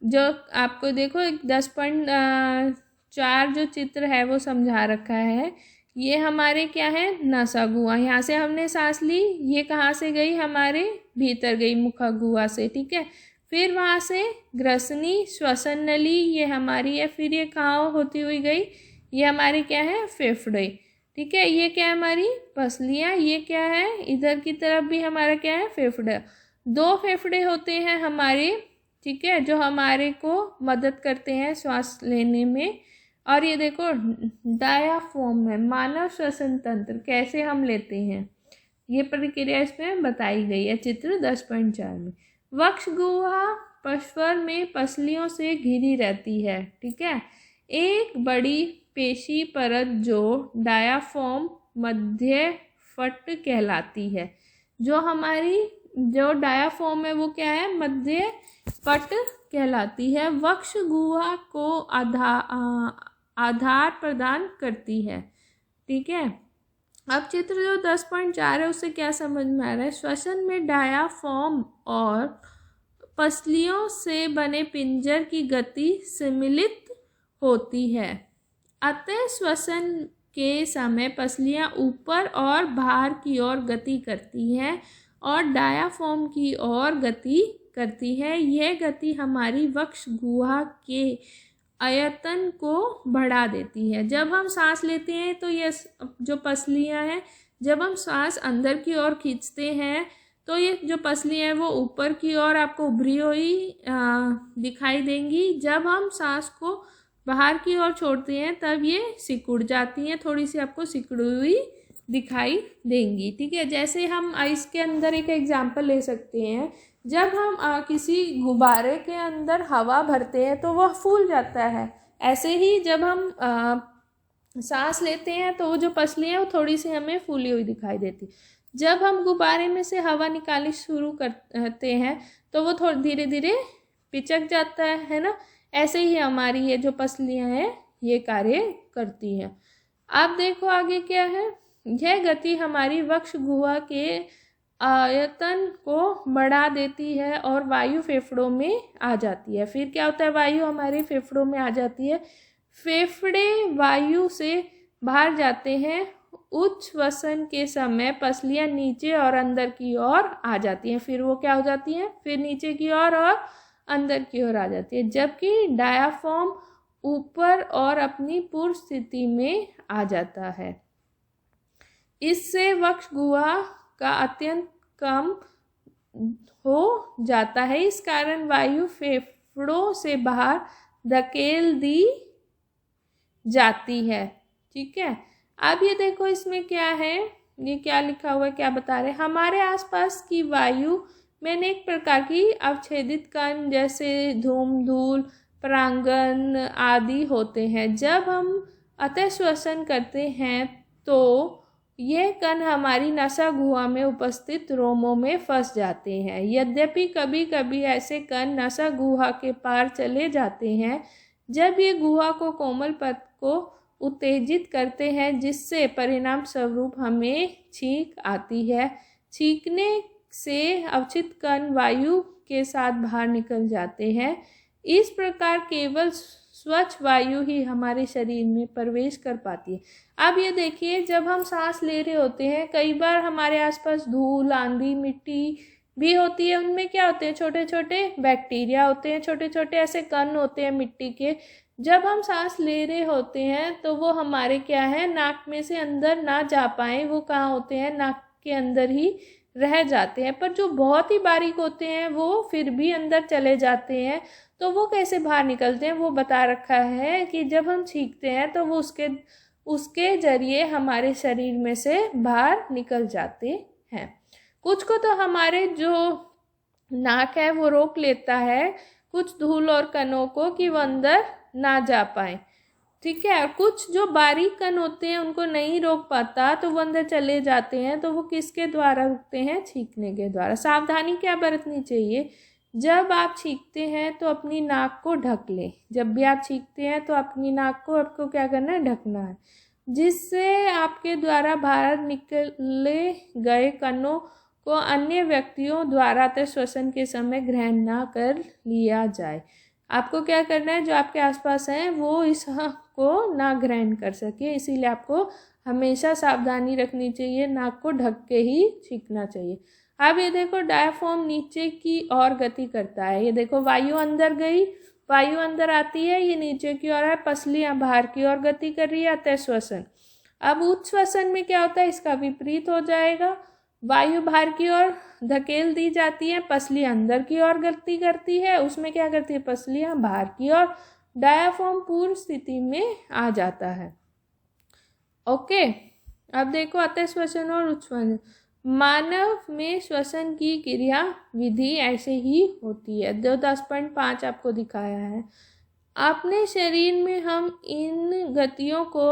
जो आपको देखो 10.4 जो चित्र है वो समझा रखा है। ये हमारे क्या है, नासा गुहा। यहाँ से हमने सांस ली, ये कहाँ से गई, हमारे भीतर गई मुखा गुहा से, ठीक है। फिर वहाँ से ग्रसनी श्वसन नली ये हमारी है, फिर ये कहाँ होती हुई गई, ये हमारी क्या है, फेफड़े, ठीक है। ये क्या है, हमारी पसलियाँ। ये क्या है, इधर की तरफ भी हमारा क्या है, फेफड़ा। 2 फेफड़े होते हैं हमारे, ठीक है, जो हमारे को मदद करते हैं श्वास लेने में। और ये देखो डायाफ्राम है, मानव श्वसन तंत्र, कैसे हम लेते हैं, ये प्रक्रिया इसमें बताई गई है चित्र 10.4 में। वक्ष गुहा पश्वर में पसलियों से घिरी रहती है, ठीक है। एक बड़ी पेशी परत जो डायाफ्राम मध्य फट कहलाती है। जो हमारी जो डायाफ्राम है वो क्या है, मध्य फट कहलाती है। वक्ष गुहा को आधार प्रदान करती है, ठीक है। अब चित्र जो 10.4 है उससे क्या समझ में आ रहा है, श्वसन में डायाफ्राम और पसलियों से बने पिंजर की गति सम्मिलित होती है। अतः श्वसन के समय पसलियां ऊपर और बाहर की ओर गति करती हैं और डायाफ्राम की ओर गति करती है। यह गति हमारी वक्ष गुहा के आयतन को बढ़ा देती है। जब हम सांस लेते हैं तो ये जो पसलियां हैं, जब हम सांस अंदर की ओर खींचते हैं तो ये जो पसलियां हैं वो ऊपर की ओर आपको उभरी हुई दिखाई देंगी। जब हम सांस को बाहर की ओर छोड़ते हैं तब ये सिकुड़ जाती हैं, थोड़ी सी आपको सिकुड़ी हुई दिखाई देंगी, ठीक है। जैसे हम इसके अंदर एक एग्जाम्पल ले सकते हैं, जब हम किसी गुब्बारे के अंदर हवा भरते हैं तो वह फूल जाता है। ऐसे ही जब हम सांस लेते हैं तो वो जो पसलियाँ हैं वो थोड़ी सी हमें फूली हुई दिखाई देती। जब हम गुब्बारे में से हवा निकाली शुरू करते हैं तो वो थोड़ी धीरे धीरे पिचक जाता है ना। ऐसे ही हमारी ये जो पसलियाँ हैं ये कार्य करती हैं। आप देखो आगे क्या है, यह गति हमारी वक्ष गुहा के आयतन को बढ़ा देती है और वायु फेफड़ों में आ जाती है। फिर क्या होता है, वायु हमारे फेफड़ों में आ जाती है। फेफड़े वायु से बाहर जाते हैं। उच्च श्वसन के समय पसलियां नीचे और अंदर की ओर आ जाती हैं। फिर वो क्या हो जाती हैं, फिर नीचे की ओर और अंदर की ओर आ जाती है, जबकि डायाफ्राम ऊपर और अपनी पूर्व स्थिति में आ जाता है। इससे वक्ष गुहा का अत्यंत कम हो जाता है। इस कारण वायु फेफड़ों से बाहर धकेल दी जाती है, ठीक है। अब ये देखो इसमें क्या है, ये क्या लिखा हुआ है, क्या बता रहे हैं, हमारे आसपास की वायु में अनेक प्रकार की अवच्छेदित कण जैसे धूम, धूल, परागण आदि होते हैं। जब हम अतः श्वसन करते हैं तो यह कण हमारी नासा गुहा में उपस्थित रोमों में फंस जाते हैं। यद्यपि कभी कभी ऐसे कण नासा गुहा के पार चले जाते हैं। जब ये गुहा को कोमल पथ को उत्तेजित करते हैं, जिससे परिणाम स्वरूप हमें छींक आती है। छींकने से अवच्छिन्न कण वायु के साथ बाहर निकल जाते हैं। इस प्रकार केवल स्वच्छ वायु ही हमारे शरीर में प्रवेश कर पाती है। अब ये देखिए, जब हम सांस ले रहे होते हैं कई बार हमारे आसपास धूल, आंधी, मिट्टी भी होती है। उनमें क्या होते हैं, छोटे छोटे बैक्टीरिया होते हैं, छोटे छोटे ऐसे कण होते हैं मिट्टी के। जब हम सांस ले रहे होते हैं तो वो हमारे क्या है, नाक में से अंदर ना जा पाए, वो कहाँ होते हैं, नाक के अंदर ही रह जाते हैं। पर जो बहुत ही बारीक होते हैं वो फिर भी अंदर चले जाते हैं। तो वो कैसे बाहर निकलते हैं वो बता रखा है कि जब हम छींकते हैं तो वो उसके उसके जरिए हमारे शरीर में से बाहर निकल जाते हैं। कुछ को तो हमारे जो नाक है वो रोक लेता है कुछ धूल और कणों को कि वो अंदर ना जा पाए, ठीक है। और कुछ जो बारीक कण होते हैं उनको नहीं रोक पाता तो वो अंदर चले जाते हैं। तो वो किसके द्वारा रुकते हैं? छींकने के द्वारा। सावधानी क्या बरतनी चाहिए? जब आप छींकते हैं तो अपनी नाक को ढक लें। जब भी आप छींकते हैं तो अपनी नाक को आपको क्या करना है? ढकना है, जिससे आपके द्वारा बाहर निकले गए कणों को अन्य व्यक्तियों द्वारा श्वसन के समय ग्रहण ना कर लिया जाए। आपको क्या करना है? जो आपके आसपास हैं वो इसको ना ग्रहण कर सके, इसीलिए आपको हमेशा सावधानी रखनी चाहिए, नाक को ढक के ही छींकना चाहिए। अब ये देखो डायाफ्राम नीचे की ओर गति करता है। ये देखो वायु अंदर गई, वायु अंदर आती है, ये नीचे की ओर है, पसलियाँ बाहर की ओर गति कर रही है, अतः श्वसन। अब उच्छ्वसन में क्या होता है? इसका विपरीत हो जाएगा। वायु बाहर की ओर धकेल दी जाती है, पसलियाँ अंदर की ओर गति करती है, उसमें क्या करती है? पसलियाँ बाहर की ओर। डायाफ्राम पूर्व स्थिति में आ जाता है। ओके, अब देखो अतः श्वसन और उच्छ्वसन। मानव में श्वसन की क्रिया विधि ऐसे ही होती है, जो 10.5 आपको दिखाया है। अपने शरीर में हम इन गतियों को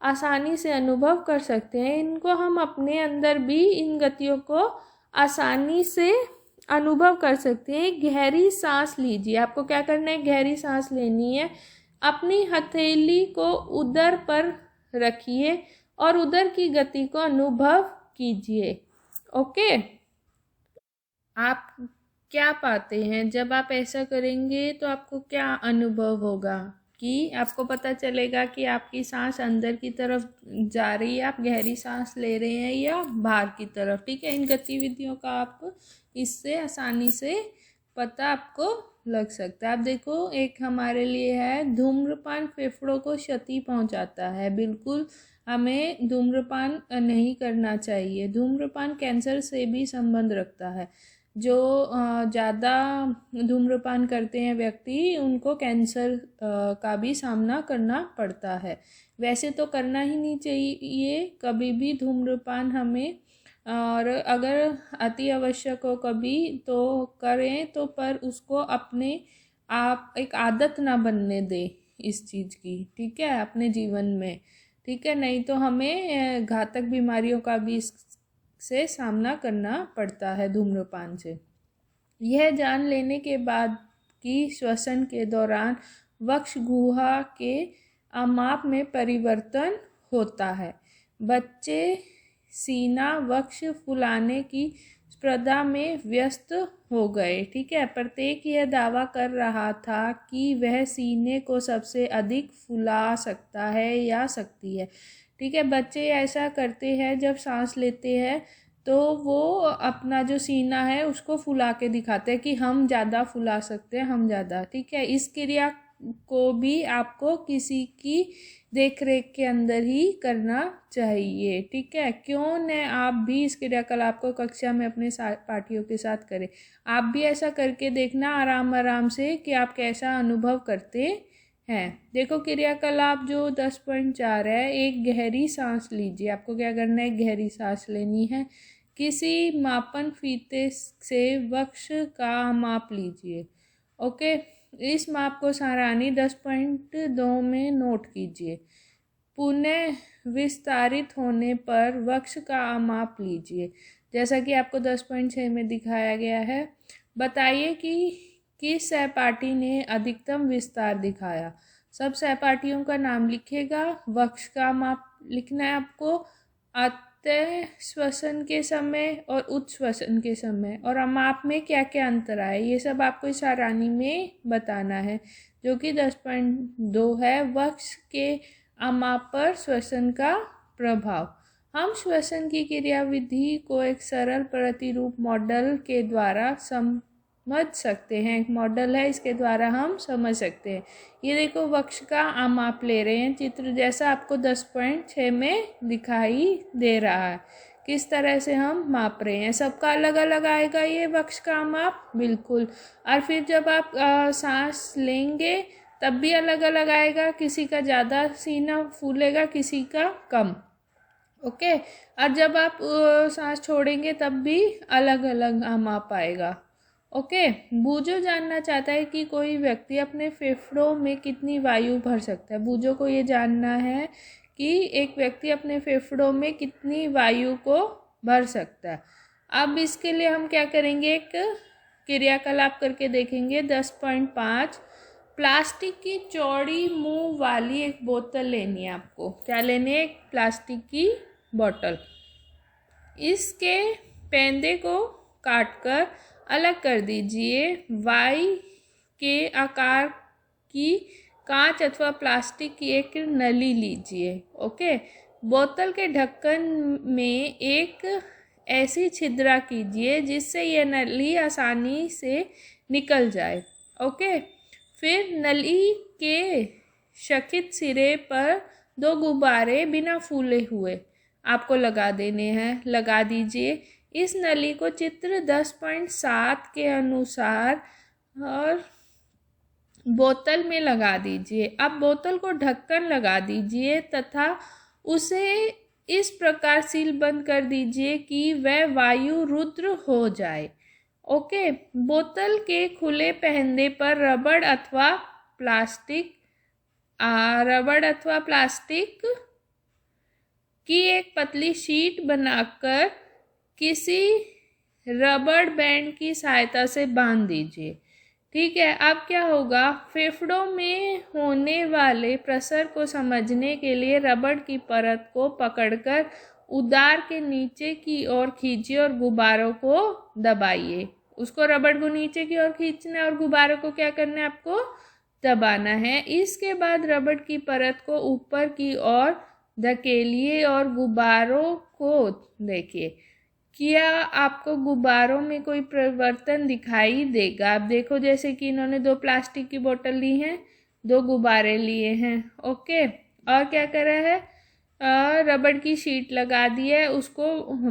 आसानी से अनुभव कर सकते हैं। इनको हम अपने अंदर भी इन गतियों को आसानी से अनुभव कर सकते हैं। गहरी सांस लीजिए। आपको क्या करना है? गहरी सांस लेनी है। अपनी हथेली को उदर पर रखिए और उदर की गति को अनुभव कीजिए। ओके, आप क्या पाते हैं जब आप ऐसा करेंगे? तो आपको क्या अनुभव होगा कि आपको पता चलेगा कि आपकी सांस अंदर की तरफ जा रही है, आप गहरी सांस ले रहे हैं या बाहर की तरफ, ठीक है। इन गतिविधियों का आपको इससे आसानी से पता आपको लग सकता है। आप देखो, एक हमारे लिए है धूम्रपान फेफड़ों को क्षति पहुंचाता है। बिल्कुल हमें धूम्रपान नहीं करना चाहिए। धूम्रपान कैंसर से भी संबंध रखता है। जो ज़्यादा धूम्रपान करते हैं व्यक्ति, उनको कैंसर का भी सामना करना पड़ता है। वैसे तो करना ही नहीं चाहिए कभी भी धूम्रपान हमें, और अगर अति आवश्यक हो कभी तो करें, तो पर उसको अपने आप एक आदत ना बनने दे इस चीज़ की, ठीक है, अपने जीवन में, ठीक है। नहीं तो हमें घातक बीमारियों का भी से सामना करना पड़ता है धूम्रपान से। यह जान लेने के बाद कि श्वसन के दौरान वक्ष गुहा के अमाप में परिवर्तन होता है। बच्चे सीना वक्ष फुलाने की स्पर्धा में व्यस्त हो गए, ठीक है। प्रत्येक यह दावा कर रहा था कि वह सीने को सबसे अधिक फुला सकता है या सकती है, ठीक है। बच्चे ऐसा करते हैं, जब सांस लेते हैं तो वो अपना जो सीना है उसको फुला के दिखाते हैं कि हम ज़्यादा फुला सकते हैं, हम ज़्यादा, ठीक है। इस क्रिया को भी आपको किसी की देख रेख के अंदर ही करना चाहिए, ठीक है। क्यों न आप भी इस क्रियाकलाप को कक्षा में अपने पाठियों के साथ करें। आप भी ऐसा करके देखना आराम आराम से कि आप कैसा अनुभव करते हैं। देखो क्रियाकलाप जो 10.4 है, एक गहरी सांस लीजिए। आपको क्या करना है? गहरी सांस लेनी है। किसी मापन फीते से वक्ष का माप लीजिए। ओके, इस माप को सारणी 10.2 में नोट कीजिए। पुनः विस्तारित होने पर वक्ष का माप लीजिए, जैसा कि आपको 10.6 में दिखाया गया है। बताइए कि किस सहपाठी ने अधिकतम विस्तार दिखाया। सब सहपाठियों का नाम लिखेगा। वक्ष का माप लिखना है आपको, अतः श्वसन के समय और उच्छ्वसन के समय, और अमाप में क्या क्या अंतर आए, ये सब आपको इस सारणी में बताना है, जो कि 10.2 है। वक्ष के अमाप पर श्वसन का प्रभाव। हम श्वसन की क्रियाविधि को एक सरल प्रतिरूप मॉडल के द्वारा समझ सकते हैं। एक मॉडल है, इसके द्वारा हम समझ सकते हैं। ये देखो वक्ष का अमाप ले रहे हैं चित्र, जैसा आपको 10.6 में दिखाई दे रहा है। किस तरह से हम माप रहे हैं, सबका अलग अलग आएगा ये वक्ष का माप, बिल्कुल। और फिर जब आप सांस लेंगे तब भी अलग अलग आएगा, किसी का ज़्यादा सीना फूलेगा, किसी का कम। ओके, और जब आप सांस छोड़ेंगे तब भी अलग अलग माप आएगा। ओके, बूझो जानना चाहता है कि कोई व्यक्ति अपने फेफड़ों में कितनी वायु भर सकता है। बूझो को ये जानना है कि एक व्यक्ति अपने फेफड़ों में कितनी वायु को भर सकता है। अब इसके लिए हम क्या करेंगे, एक क्रियाकलाप करके देखेंगे। 10.5 प्लास्टिक की चौड़ी मुंह वाली एक बोतल लेनी है आपको। क्या लेनी है? एक प्लास्टिक की बोतल। इसके पेंदे को काटकर अलग कर दीजिए। वाई के आकार की कांच अथवा प्लास्टिक की एक नली लीजिए। ओके, बोतल के ढक्कन में एक ऐसी छिद्रा कीजिए जिससे यह नली आसानी से निकल जाए। ओके, फिर नली के शकित सिरे पर 2 गुब्बारे बिना फूले हुए आपको लगा देने हैं। लगा दीजिए। इस नली को चित्र 10.7 के अनुसार और बोतल में लगा दीजिए। अब बोतल को ढक्कन लगा दीजिए तथा उसे इस प्रकार सील बंद कर दीजिए कि वह वायु रुद्र हो जाए। ओके, बोतल के खुले पहंदे पर रबड़ अथवा प्लास्टिक की एक पतली शीट बनाकर किसी रबड़ बैंड की सहायता से बांध दीजिए। ठीक है, अब क्या होगा, फेफड़ों में होने वाले प्रसर को समझने के लिए रबड़ की परत को पकड़कर उदार के नीचे की ओर खींचिए और गुब्बारों को दबाइए। उसको रबड़ को नीचे की ओर खींचना है और गुब्बारों को क्या करना है, आपको दबाना है। इसके बाद रबड़ की परत को ऊपर की ओर धकेलिए और गुब्बारों को देखिए। क्या आपको गुब्बारों में कोई परिवर्तन दिखाई देगा? आप देखो, जैसे कि इन्होंने 2 प्लास्टिक की बोतल ली हैं, 2 गुब्बारे लिए हैं। ओके, और क्या करा है, रबड़ की शीट लगा दी है, उसको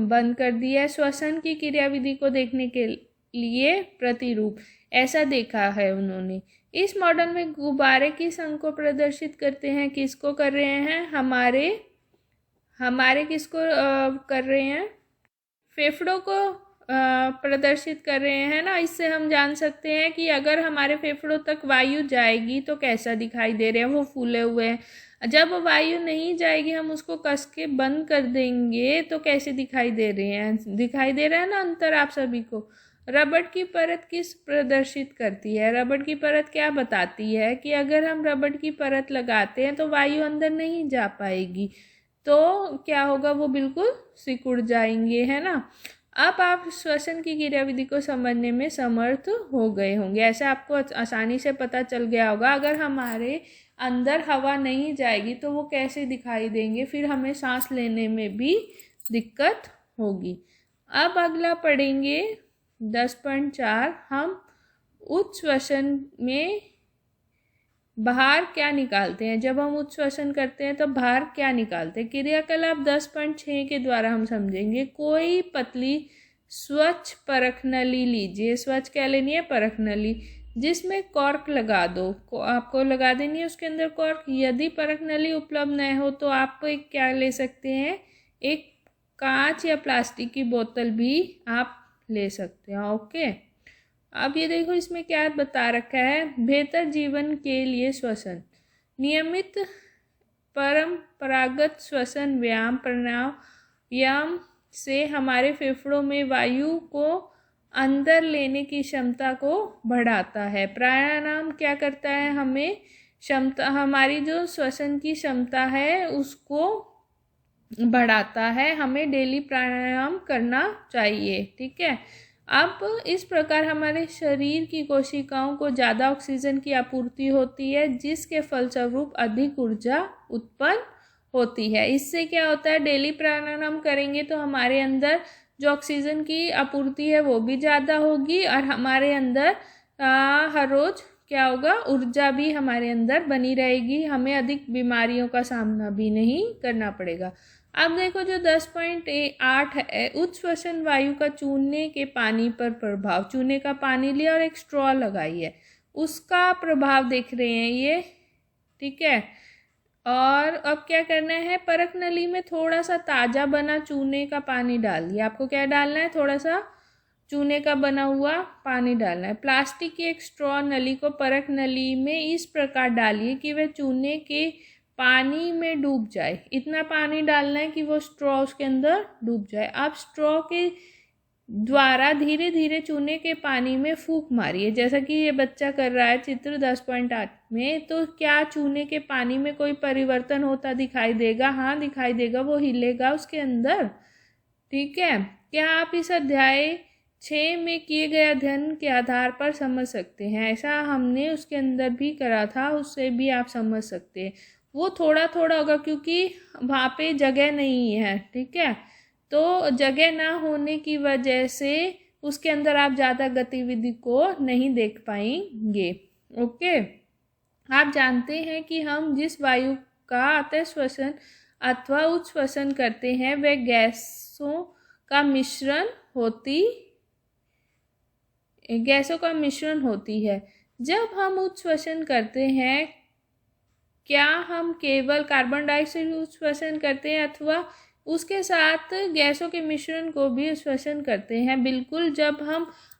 बंद कर दिया है। श्वसन की क्रियाविधि को देखने के लिए प्रतिरूप ऐसा देखा है उन्होंने। इस मॉडल में गुब्बारे किस अंग को प्रदर्शित करते हैं? किसको कर रहे हैं? हमारे किसको कर रहे हैं? फेफड़ों को प्रदर्शित कर रहे हैं ना। इससे हम जान सकते हैं कि अगर हमारे फेफड़ों तक वायु जाएगी तो कैसा दिखाई दे रहे हैं, वो फूले हुए हैं। जब वायु नहीं जाएगी, हम उसको कस के बंद कर देंगे तो कैसे दिखाई दे रहे हैं? दिखाई दे रहा है ना अंतर आप सभी को। रबड़ की परत किस प्रदर्शित करती है? रबड़ की परत क्या बताती है कि अगर हम रबड़ की परत लगाते हैं तो वायु अंदर नहीं जा पाएगी, तो क्या होगा, वो बिल्कुल सिकुड़ जाएंगे, है ना। अब आप श्वसन की क्रियाविधि को समझने में समर्थ हो गए होंगे। ऐसे आपको आसानी से पता चल गया होगा अगर हमारे अंदर हवा नहीं जाएगी तो वो कैसे दिखाई देंगे, फिर हमें सांस लेने में भी दिक्कत होगी। अब अगला पढ़ेंगे 10.4। हम उच्छ्वसन में बाहर क्या निकालते हैं? जब हम उच्छ्वसन करते हैं तो बाहर क्या निकालते हैं? क्रियाकलाप 10.6 के द्वारा हम समझेंगे। कोई पतली स्वच्छ परख नली लीजिए। स्वच्छ क्या लेनी है? परख नली, जिसमें कॉर्क लगा दो। आपको लगा देनी है उसके अंदर कॉर्क। यदि परख नली उपलब्ध न हो तो आप एक क्या ले सकते हैं, एक कांच या प्लास्टिक की बोतल भी आप ले सकते हैं। ओके, अब ये देखो इसमें क्या बता रखा है। बेहतर जीवन के लिए श्वसन, नियमित परंपरागत श्वसन व्यायाम प्राणायाम से हमारे फेफड़ों में वायु को अंदर लेने की क्षमता को बढ़ाता है। प्राणायाम क्या करता है, हमें क्षमता, हमारी जो श्वसन की क्षमता है उसको बढ़ाता है। हमें डेली प्राणायाम करना चाहिए। ठीक है, अब इस प्रकार हमारे शरीर की कोशिकाओं को ज़्यादा ऑक्सीजन की आपूर्ति होती है, जिसके फलस्वरूप अधिक ऊर्जा उत्पन्न होती है। इससे क्या होता है, डेली प्राणायाम करेंगे तो हमारे अंदर जो ऑक्सीजन की आपूर्ति है वो भी ज़्यादा होगी और हमारे अंदर हर रोज़ क्या होगा, ऊर्जा भी हमारे अंदर बनी रहेगी। हमें अधिक बीमारियों का सामना भी नहीं करना पड़ेगा। अब देखो जो 10.8 है, उच्छ्वसन वायु का चूने के पानी पर प्रभाव। चूने का पानी लिया और एक स्ट्रॉ लगाई है, उसका प्रभाव देख रहे हैं ये, ठीक है। और अब क्या करना है, परख नली में थोड़ा सा ताज़ा बना चूने का पानी डालिए। आपको क्या डालना है, थोड़ा सा चूने का बना हुआ पानी डालना है। प्लास्टिक की एक स्ट्रॉ नली को परख नली में इस प्रकार डालिए कि वह चूने के पानी में डूब जाए। इतना पानी डालना है कि वो स्ट्रॉ उसके अंदर डूब जाए। आप स्ट्रॉ के द्वारा धीरे धीरे चूने के पानी में फूंक मारिए, जैसा कि ये बच्चा कर रहा है चित्र 10.8 में। तो क्या चूने के पानी में कोई परिवर्तन होता दिखाई देगा? हाँ दिखाई देगा, वो हिलेगा उसके अंदर, ठीक है। क्या आप इस अध्याय 6 में किए गए अध्ययन के आधार पर समझ सकते हैं? ऐसा हमने उसके अंदर भी करा था, उससे भी आप समझ सकते हैं। वो थोड़ा थोड़ा होगा क्योंकि वहाँ पे जगह नहीं है, ठीक है। तो जगह ना होने की वजह से उसके अंदर आप ज़्यादा गतिविधि को नहीं देख पाएंगे, ओके। आप जानते हैं कि हम जिस वायु का अतः श्वसन अथवा उच्छ्वसन करते हैं वह गैसों का मिश्रण होती है। जब हम उच्छ्वसन करते हैं, क्या हम केवल कार्बन डाइऑक्साइड उच्छ्वसन करते हैं अथवा उसके साथ गैसों के मिश्रण को भी श्वसन करते हैं? बिल्कुल। जब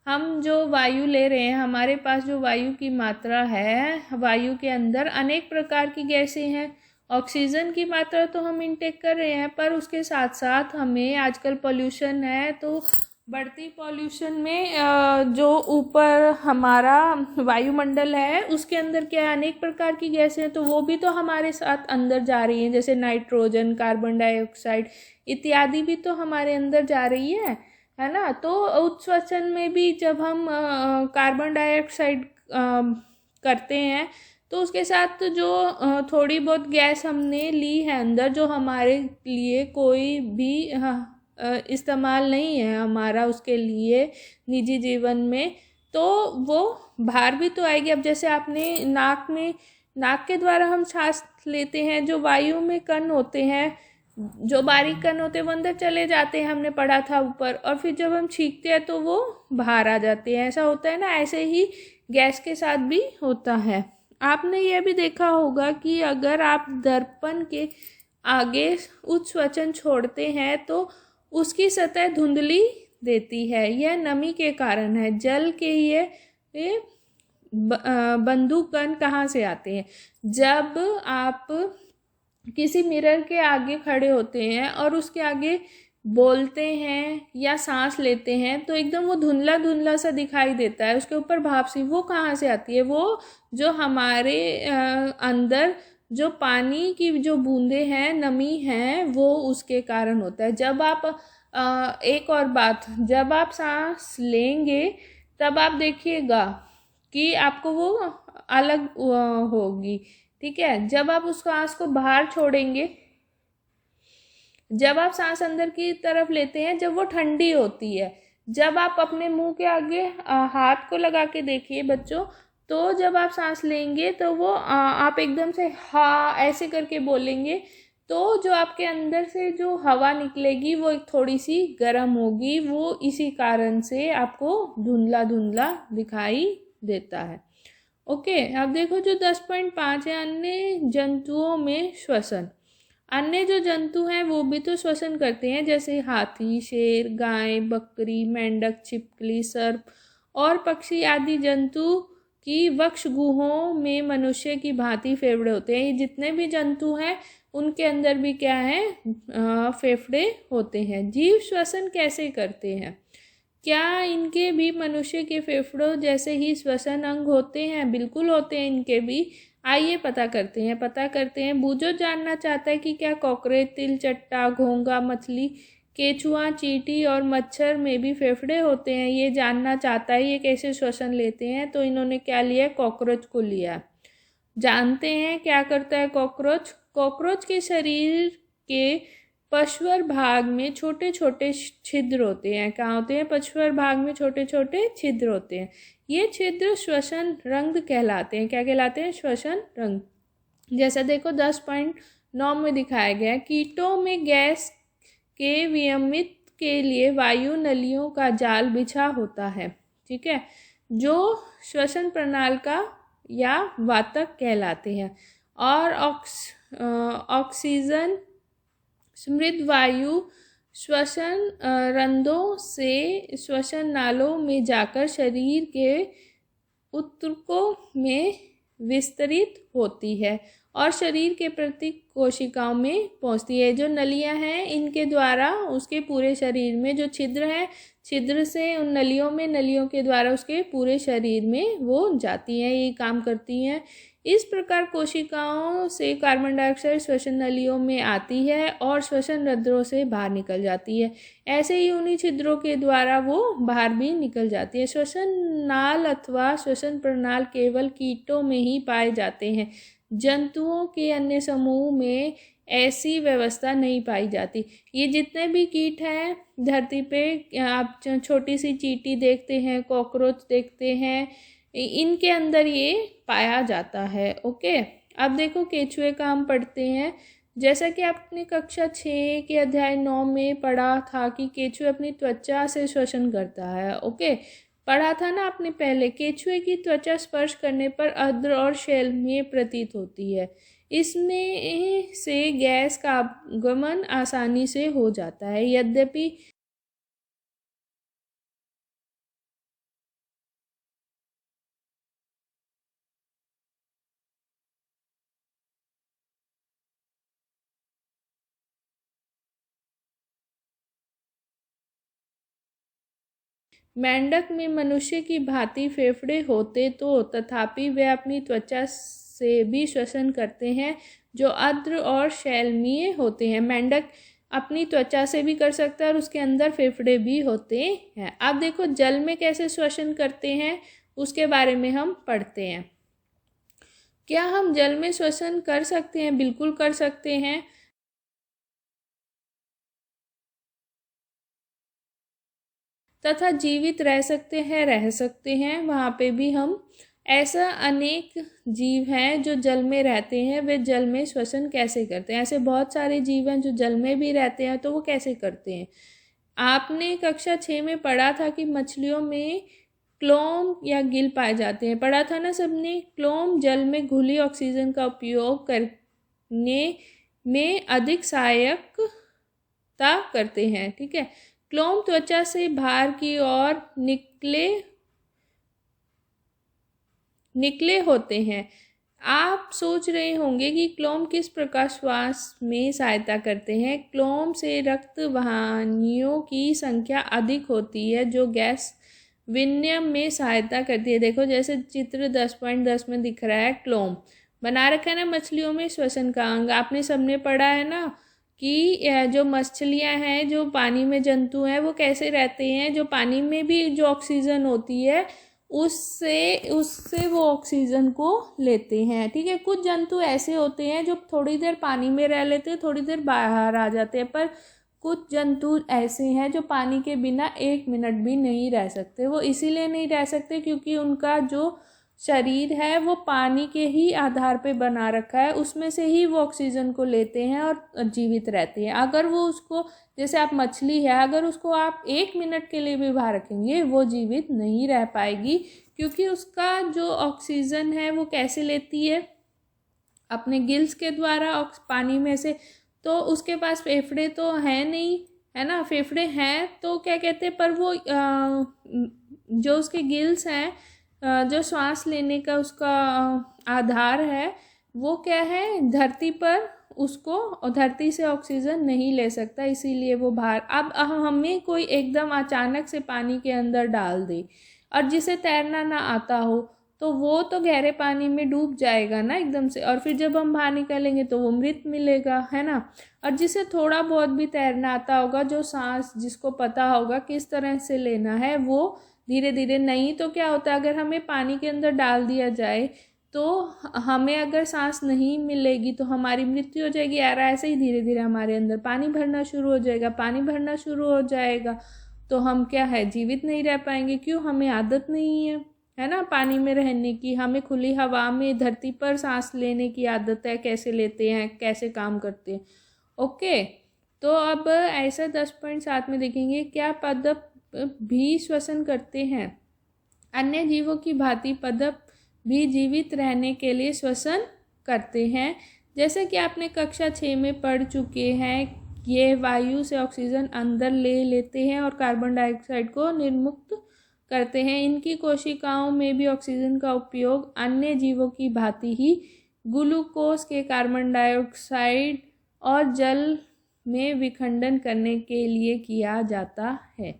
हम जो वायु ले रहे हैं, हमारे पास जो वायु की मात्रा है, वायु के अंदर अनेक प्रकार की गैसें हैं। ऑक्सीजन की मात्रा तो हम इनटेक कर रहे हैं, पर उसके साथ साथ हमें आजकल पॉल्यूशन है, तो बढ़ती पॉल्यूशन में जो ऊपर हमारा वायुमंडल है उसके अंदर क्या है, अनेक प्रकार की गैसें हैं, तो वो भी तो हमारे साथ अंदर जा रही हैं। जैसे नाइट्रोजन, कार्बन डाइऑक्साइड इत्यादि भी तो हमारे अंदर जा रही है ना। तो उच्छ्वसन में भी जब हम कार्बन डाइऑक्साइड करते हैं तो उसके साथ जो थोड़ी बहुत गैस हमने ली है अंदर, जो हमारे लिए कोई भी इस्तेमाल नहीं है हमारा उसके लिए निजी जीवन में, तो वो बाहर भी तो आएगी। अब जैसे आपने नाक के द्वारा हम सांस लेते हैं, जो वायु में कण होते हैं, जो बारीक कण होते हैं वो अंदर चले जाते हैं, हमने पढ़ा था ऊपर, और फिर जब हम छींकते हैं तो वो बाहर आ जाते हैं। ऐसा होता है ना, ऐसे ही गैस के साथ भी होता है। आपने यह भी देखा होगा कि अगर आप दर्पण के आगे उच्छ्वसन छोड़ते हैं तो उसकी सतह धुंधली देती है। यह नमी के कारण है। जल के ये बंदूक कण कहाँ से आते हैं? जब आप किसी मिरर के आगे खड़े होते हैं और उसके आगे बोलते हैं या सांस लेते हैं तो एकदम वो धुंधला धुंधला सा दिखाई देता है, उसके ऊपर भाप सी। वो कहाँ से आती है? वो जो हमारे अंदर जो पानी की जो बूंदे हैं, नमी है, वो उसके कारण होता है। जब आप एक और बात, जब आप सांस लेंगे तब आप देखिएगा कि आपको वो अलग होगी, ठीक है। जब आप उस सांस को बाहर छोड़ेंगे, जब आप सांस अंदर की तरफ लेते हैं जब वो ठंडी होती है। जब आप अपने मुंह के आगे हाथ को लगा के देखिए बच्चों, तो जब आप सांस लेंगे तो वो आप एकदम से हाँ ऐसे करके बोलेंगे, तो जो आपके अंदर से जो हवा निकलेगी वो थोड़ी सी गर्म होगी। वो इसी कारण से आपको धुंधला धुंधला दिखाई देता है, ओके। अब देखो जो 10.5 है, अन्य जंतुओं में श्वसन। अन्य जो जंतु हैं वो भी तो श्वसन करते हैं, जैसे हाथी, शेर, गाय, बकरी, मेंढक, छिपकली, सर्प और पक्षी आदि जंतु की वक्ष गुहों में मनुष्य की भांति फेफड़े होते हैं। ये जितने भी जंतु हैं उनके अंदर भी क्या है, फेफड़े होते हैं। जीव श्वसन कैसे करते हैं? क्या इनके भी मनुष्य के फेफड़ों जैसे ही श्वसन अंग होते हैं? बिल्कुल होते हैं इनके भी। आइए पता करते हैं। बूझो जानना चाहता है कि क्या कॉकरोच, तिलचट्टा, घोंघा, मछली, केचुआ, चींटी और मच्छर में भी फेफड़े होते हैं? ये जानना चाहता है ये कैसे श्वसन लेते हैं। तो इन्होंने क्या लिया, कॉकरोच को लिया। जानते हैं क्या करता है कॉकरोच। कॉकरोच के शरीर के पश्चर भाग में छोटे छोटे छिद्र होते हैं। कहाँ होते हैं? पश्चर भाग में छोटे छोटे छिद्र होते हैं। ये छिद्र श्वसन रंध्र कहलाते हैं। क्या कहलाते हैं? श्वसन रंध्र। जैसा देखो 10.9 में दिखाया गया है, कीटों में गैस के विनिमय के लिए वायु नलियों का जाल बिछा होता है, ठीक है। जो श्वसन प्रणाली का या वातक कहलाते हैं। और ऑक्सीजन समृद्ध वायु श्वसन रंध्रों से श्वसन नालों में जाकर शरीर के ऊतकों में विस्तरित होती है और शरीर के प्रत्येक कोशिकाओं में पहुंचती है। जो नलियां हैं इनके द्वारा उसके पूरे शरीर में, जो छिद्र है छिद्र से उन नलियों के द्वारा उसके पूरे शरीर में वो जाती हैं, ये काम करती हैं। इस प्रकार कोशिकाओं से कार्बन डाइऑक्साइड श्वसन नलियों में आती है और श्वसन रंध्रों से बाहर निकल जाती है। ऐसे ही उन्हीं छिद्रों के द्वारा वो बाहर भी निकल जाती है। श्वसन नाल अथवा श्वसन प्रणाली केवल कीटों में ही पाए जाते हैं। जंतुओं के अन्य समूह में ऐसी व्यवस्था नहीं पाई जाती। ये जितने भी कीट हैं धरती पे, आप छोटी सी चींटी देखते हैं, कॉकरोच देखते हैं, इनके अंदर ये पाया जाता है। ओके, अब देखो केचुए का हम पढ़ते हैं। जैसा कि आपने कक्षा 6 के अध्याय 9 में पढ़ा था कि केचुए अपनी त्वचा से श्वसन करता है। ओके, पढ़ा था ना आपने पहले। केचुए की त्वचा स्पर्श करने पर अद्र और शैलम्य प्रतीत होती है। इसमें से गैस का आगमन आसानी से हो जाता है। यद्यपि मेंढक में मनुष्य की भांति फेफड़े होते तो तथापि वे अपनी त्वचा से भी श्वसन करते हैं, जो आर्द्र और शैलम्य होते हैं। मेंढक अपनी त्वचा से भी कर सकता है और उसके अंदर फेफड़े भी होते हैं। अब देखो जल में कैसे श्वसन करते हैं उसके बारे में हम पढ़ते हैं। क्या हम जल में श्वसन कर सकते हैं? बिल्कुल कर सकते हैं। तथा जीवित रह सकते हैं वहाँ पे भी हम। ऐसा अनेक जीव हैं जो जल में रहते हैं, वे जल में श्वसन कैसे करते हैं? ऐसे बहुत सारे जीव हैं जो जल में भी रहते हैं, तो वो कैसे करते हैं? आपने कक्षा 6 में पढ़ा था कि मछलियों में क्लोम या गिल पाए जाते हैं। पढ़ा था ना सबने? क्लोम जल में घुली ऑक्सीजन का उपयोग करने में अधिक सहायकता करते हैं। ठीक है, क्लोम त्वचा से बाहर की ओर निकले होते हैं। आप सोच रहे होंगे कि क्लोम किस प्रकार श्वास में सहायता करते हैं। क्लोम से रक्त वाहिनियों की संख्या अधिक होती है जो गैस विनिमय में सहायता करती है। देखो जैसे चित्र 10.10 में दिख रहा है, क्लोम बना रखा है ना मछलियों में श्वसन का अंग। आपने सबने पढ़ा है ना कि जो मछलियां हैं, जो पानी में जंतु हैं, वो कैसे रहते हैं। जो पानी में भी जो ऑक्सीजन होती है उससे वो ऑक्सीजन को लेते हैं। ठीक है, कुछ जंतु ऐसे होते हैं जो थोड़ी देर पानी में रह लेते हैं, थोड़ी देर बाहर आ जाते हैं, पर कुछ जंतु ऐसे हैं जो पानी के बिना 1 मिनट भी नहीं रह सकते। वो इसीलिए नहीं रह सकते क्योंकि उनका जो शरीर है वो पानी के ही आधार पे बना रखा है, उसमें से ही वो ऑक्सीजन को लेते हैं और जीवित रहते हैं। अगर वो उसको, जैसे आप मछली है, अगर उसको आप 1 मिनट के लिए भी बाहर रखेंगे वो जीवित नहीं रह पाएगी, क्योंकि उसका जो ऑक्सीजन है वो कैसे लेती है? अपने गिल्स के द्वारा पानी में से। तो उसके पास फेफड़े तो हैं नहीं, है ना? फेफड़े हैं तो क्या कहते हैं, पर वो जो उसके गिल्स हैं, जो सांस लेने का उसका आधार है, वो क्या है, धरती पर उसको धरती से ऑक्सीजन नहीं ले सकता, इसीलिए वो बाहर। अब हमें कोई एकदम अचानक से पानी के अंदर डाल दे और जिसे तैरना ना आता हो तो वो तो गहरे पानी में डूब जाएगा ना एकदम से, और फिर जब हम बाहर निकलेंगे तो वो मृत मिलेगा, है ना? और जिसे थोड़ा बहुत भी तैरना आता होगा, जो सांस जिसको पता होगा किस तरह से लेना है, वो धीरे धीरे। नहीं तो क्या होता है, अगर हमें पानी के अंदर डाल दिया जाए तो हमें अगर सांस नहीं मिलेगी तो हमारी मृत्यु हो जाएगी। यार ऐसे ही धीरे धीरे हमारे अंदर पानी भरना शुरू हो जाएगा। पानी भरना शुरू हो जाएगा तो हम क्या है, जीवित नहीं रह पाएंगे। क्यों? हमें आदत नहीं है ना पानी में रहने की। हमें खुली हवा में, धरती पर सांस लेने की आदत है। कैसे लेते हैं, कैसे काम करते हैं। ओके, तो अब ऐसा 10.7 में देखेंगे, क्या पादप भी श्वसन करते हैं? अन्य जीवों की भांति पादप भी जीवित रहने के लिए श्वसन करते हैं। जैसे कि आपने कक्षा 6 में पढ़ चुके हैं, ये वायु से ऑक्सीजन अंदर ले लेते हैं और कार्बन डाइऑक्साइड को निर्मुक्त करते हैं। इनकी कोशिकाओं में भी ऑक्सीजन का उपयोग अन्य जीवों की भांति ही ग्लूकोज के कार्बन डाइऑक्साइड और जल में विखंडन करने के लिए किया जाता है।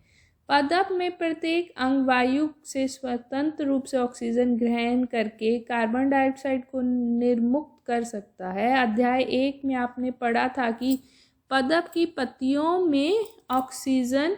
पादप में प्रत्येक अंग वायु से स्वतंत्र रूप से ऑक्सीजन ग्रहण करके कार्बन डाइऑक्साइड को निर्मुक्त कर सकता है। अध्याय 1 में आपने पढ़ा था कि पादप की पत्तियों में ऑक्सीजन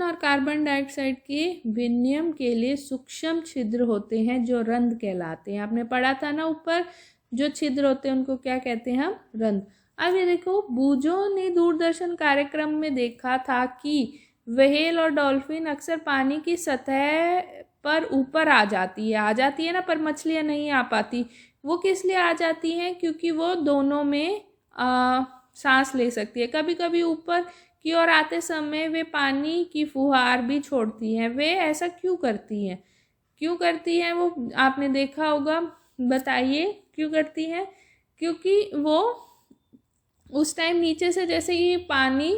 और कार्बन डाइऑक्साइड के विनिमय के लिए सूक्ष्म छिद्र होते हैं जो रंध्र कहलाते हैं। आपने पढ़ा था ना, ऊपर जो छिद्र होते हैं उनको क्या कहते हैं हम? रंध्र। अब ये देखो, बूजों ने दूरदर्शन कार्यक्रम में देखा था कि व्हेल और डॉल्फिन अक्सर पानी की सतह पर ऊपर आ जाती है ना, पर मछलियाँ नहीं आ पाती। वो किस लिए आ जाती हैं? क्योंकि वो दोनों में सांस ले सकती है। कभी कभी ऊपर की ओर आते समय वे पानी की फुहार भी छोड़ती हैं। वे ऐसा क्यों करती हैं वो आपने देखा होगा, बताइए क्यों करती हैं? क्योंकि वो उस टाइम नीचे से जैसे ही पानी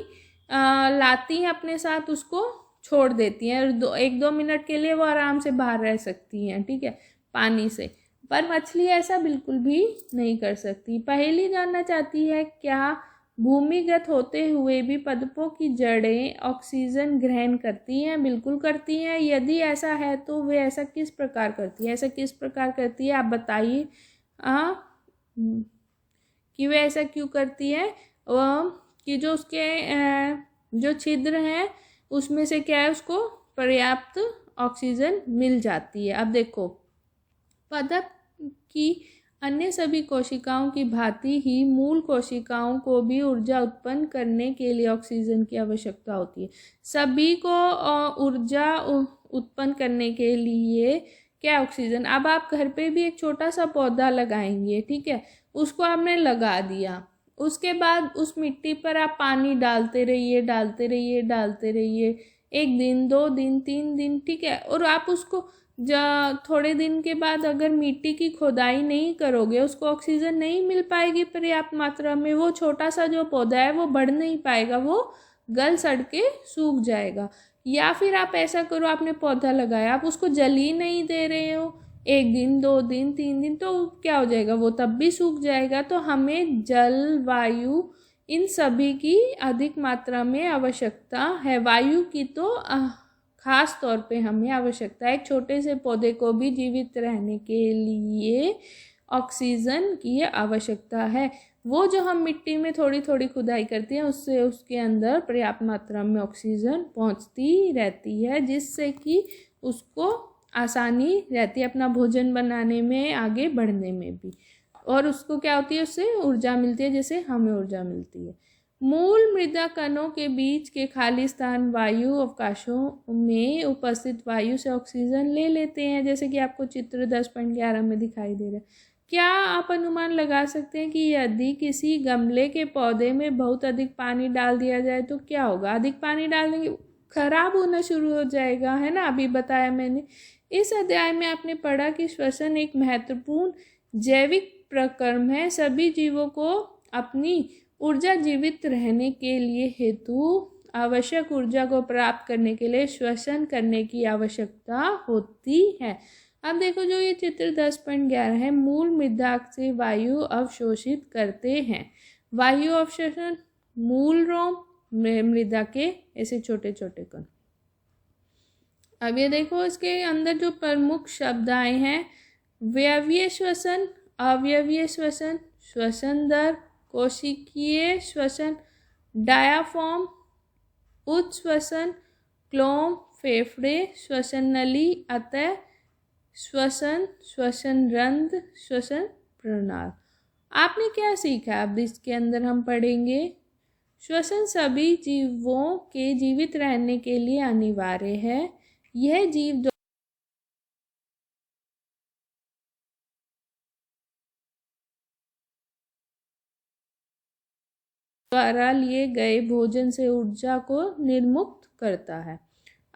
लाती हैं अपने साथ, उसको छोड़ देती हैं और 1-2 मिनट के लिए वो आराम से बाहर रह सकती हैं, ठीक है, पानी से। पर मछली ऐसा बिल्कुल भी नहीं कर सकती। पहेली जानना चाहती है, क्या भूमिगत होते हुए भी पादपों की जड़ें ऑक्सीजन ग्रहण करती हैं? बिल्कुल करती हैं। यदि ऐसा है तो वे ऐसा किस प्रकार करती है? आप बताइए कि वे ऐसा क्यों करती है? कि जो उसके जो छिद्र हैं उसमें से क्या है, उसको पर्याप्त ऑक्सीजन मिल जाती है। अब देखो, पादप की अन्य सभी कोशिकाओं की भांति ही मूल कोशिकाओं को भी ऊर्जा उत्पन्न करने के लिए ऑक्सीजन की आवश्यकता होती है। सभी को ऊर्जा उत्पन्न करने के लिए क्या ऑक्सीजन। अब आप घर पे भी एक छोटा सा पौधा लगाएंगे, ठीक है, उसको आपने लगा दिया, उसके बाद उस मिट्टी पर आप पानी डालते रहिए 1 दिन 2 दिन 3 दिन, ठीक है, और आप उसको थोड़े दिन के बाद अगर मिट्टी की खोदाई नहीं करोगे, उसको ऑक्सीजन नहीं मिल पाएगी पर्याप्त मात्रा में, वो छोटा सा जो पौधा है वो बढ़ नहीं पाएगा, वो गल सड़ के सूख जाएगा। या फिर आप ऐसा करो, आपने पौधा लगाया, आप उसको जल ही नहीं दे रहे हो 1 दिन 2 दिन 3 दिन, तो क्या हो जाएगा, वो तब भी सूख जाएगा। तो हमें जल, वायु, इन सभी की अधिक मात्रा में आवश्यकता है। वायु की तो खास तौर पे हमें आवश्यकता है। एक छोटे से पौधे को भी जीवित रहने के लिए ऑक्सीजन की आवश्यकता है। वो जो हम मिट्टी में थोड़ी थोड़ी खुदाई करते हैं, उससे उसके अंदर पर्याप्त मात्रा में ऑक्सीजन पहुंचती रहती है, जिससे कि उसको आसानी रहती है अपना भोजन बनाने में, आगे बढ़ने में भी, और उसको क्या होती है, उससे ऊर्जा मिलती है, जैसे हमें ऊर्जा मिलती है। मूल मृदा कणों के बीच के खाली स्थान वायु अवकाशों में उपस्थित वायु से ऑक्सीजन ले लेते हैं, जैसे कि आपको चित्र 10.11 में दिखाई दे रहा है। क्या आप अनुमान लगा सकते हैं कि यदि किसी गमले के पौधे में बहुत अधिक पानी डाल दिया जाए तो क्या होगा? अधिक पानी डालने के खराब होना शुरू हो जाएगा, है ना, अभी बताया मैंने। इस अध्याय में आपने पढ़ा कि श्वसन एक महत्वपूर्ण जैविक प्रक्रम है। सभी जीवों को अपनी ऊर्जा जीवित रहने के लिए हेतु आवश्यक ऊर्जा को प्राप्त करने के लिए श्वसन करने की आवश्यकता होती है। अब देखो, जो ये चित्र 10.11 है, मूल मृदा से वायु अवशोषित करते हैं। वायु अवशोषण मूल रोम मृदा के ऐसे छोटे छोटे कण। अब ये देखो, इसके अंदर जो प्रमुख शब्द आए हैं, व्यवीय श्वसन, अव्यवीय श्वसन, श्वसन दर, कोशिकीय श्वसन, डायाफ्राम, उच्छ्वसन, क्लोम, फेफड़े, श्वसन नली, अतः श्वसन, श्वसन रंध्र, श्वसन प्रणाल। आपने क्या सीखा? अब इसके अंदर हम पढ़ेंगे, श्वसन सभी जीवों के जीवित रहने के लिए अनिवार्य है। यह जीव द्वारा लिए गए भोजन से ऊर्जा को निर्मुक्त करता है।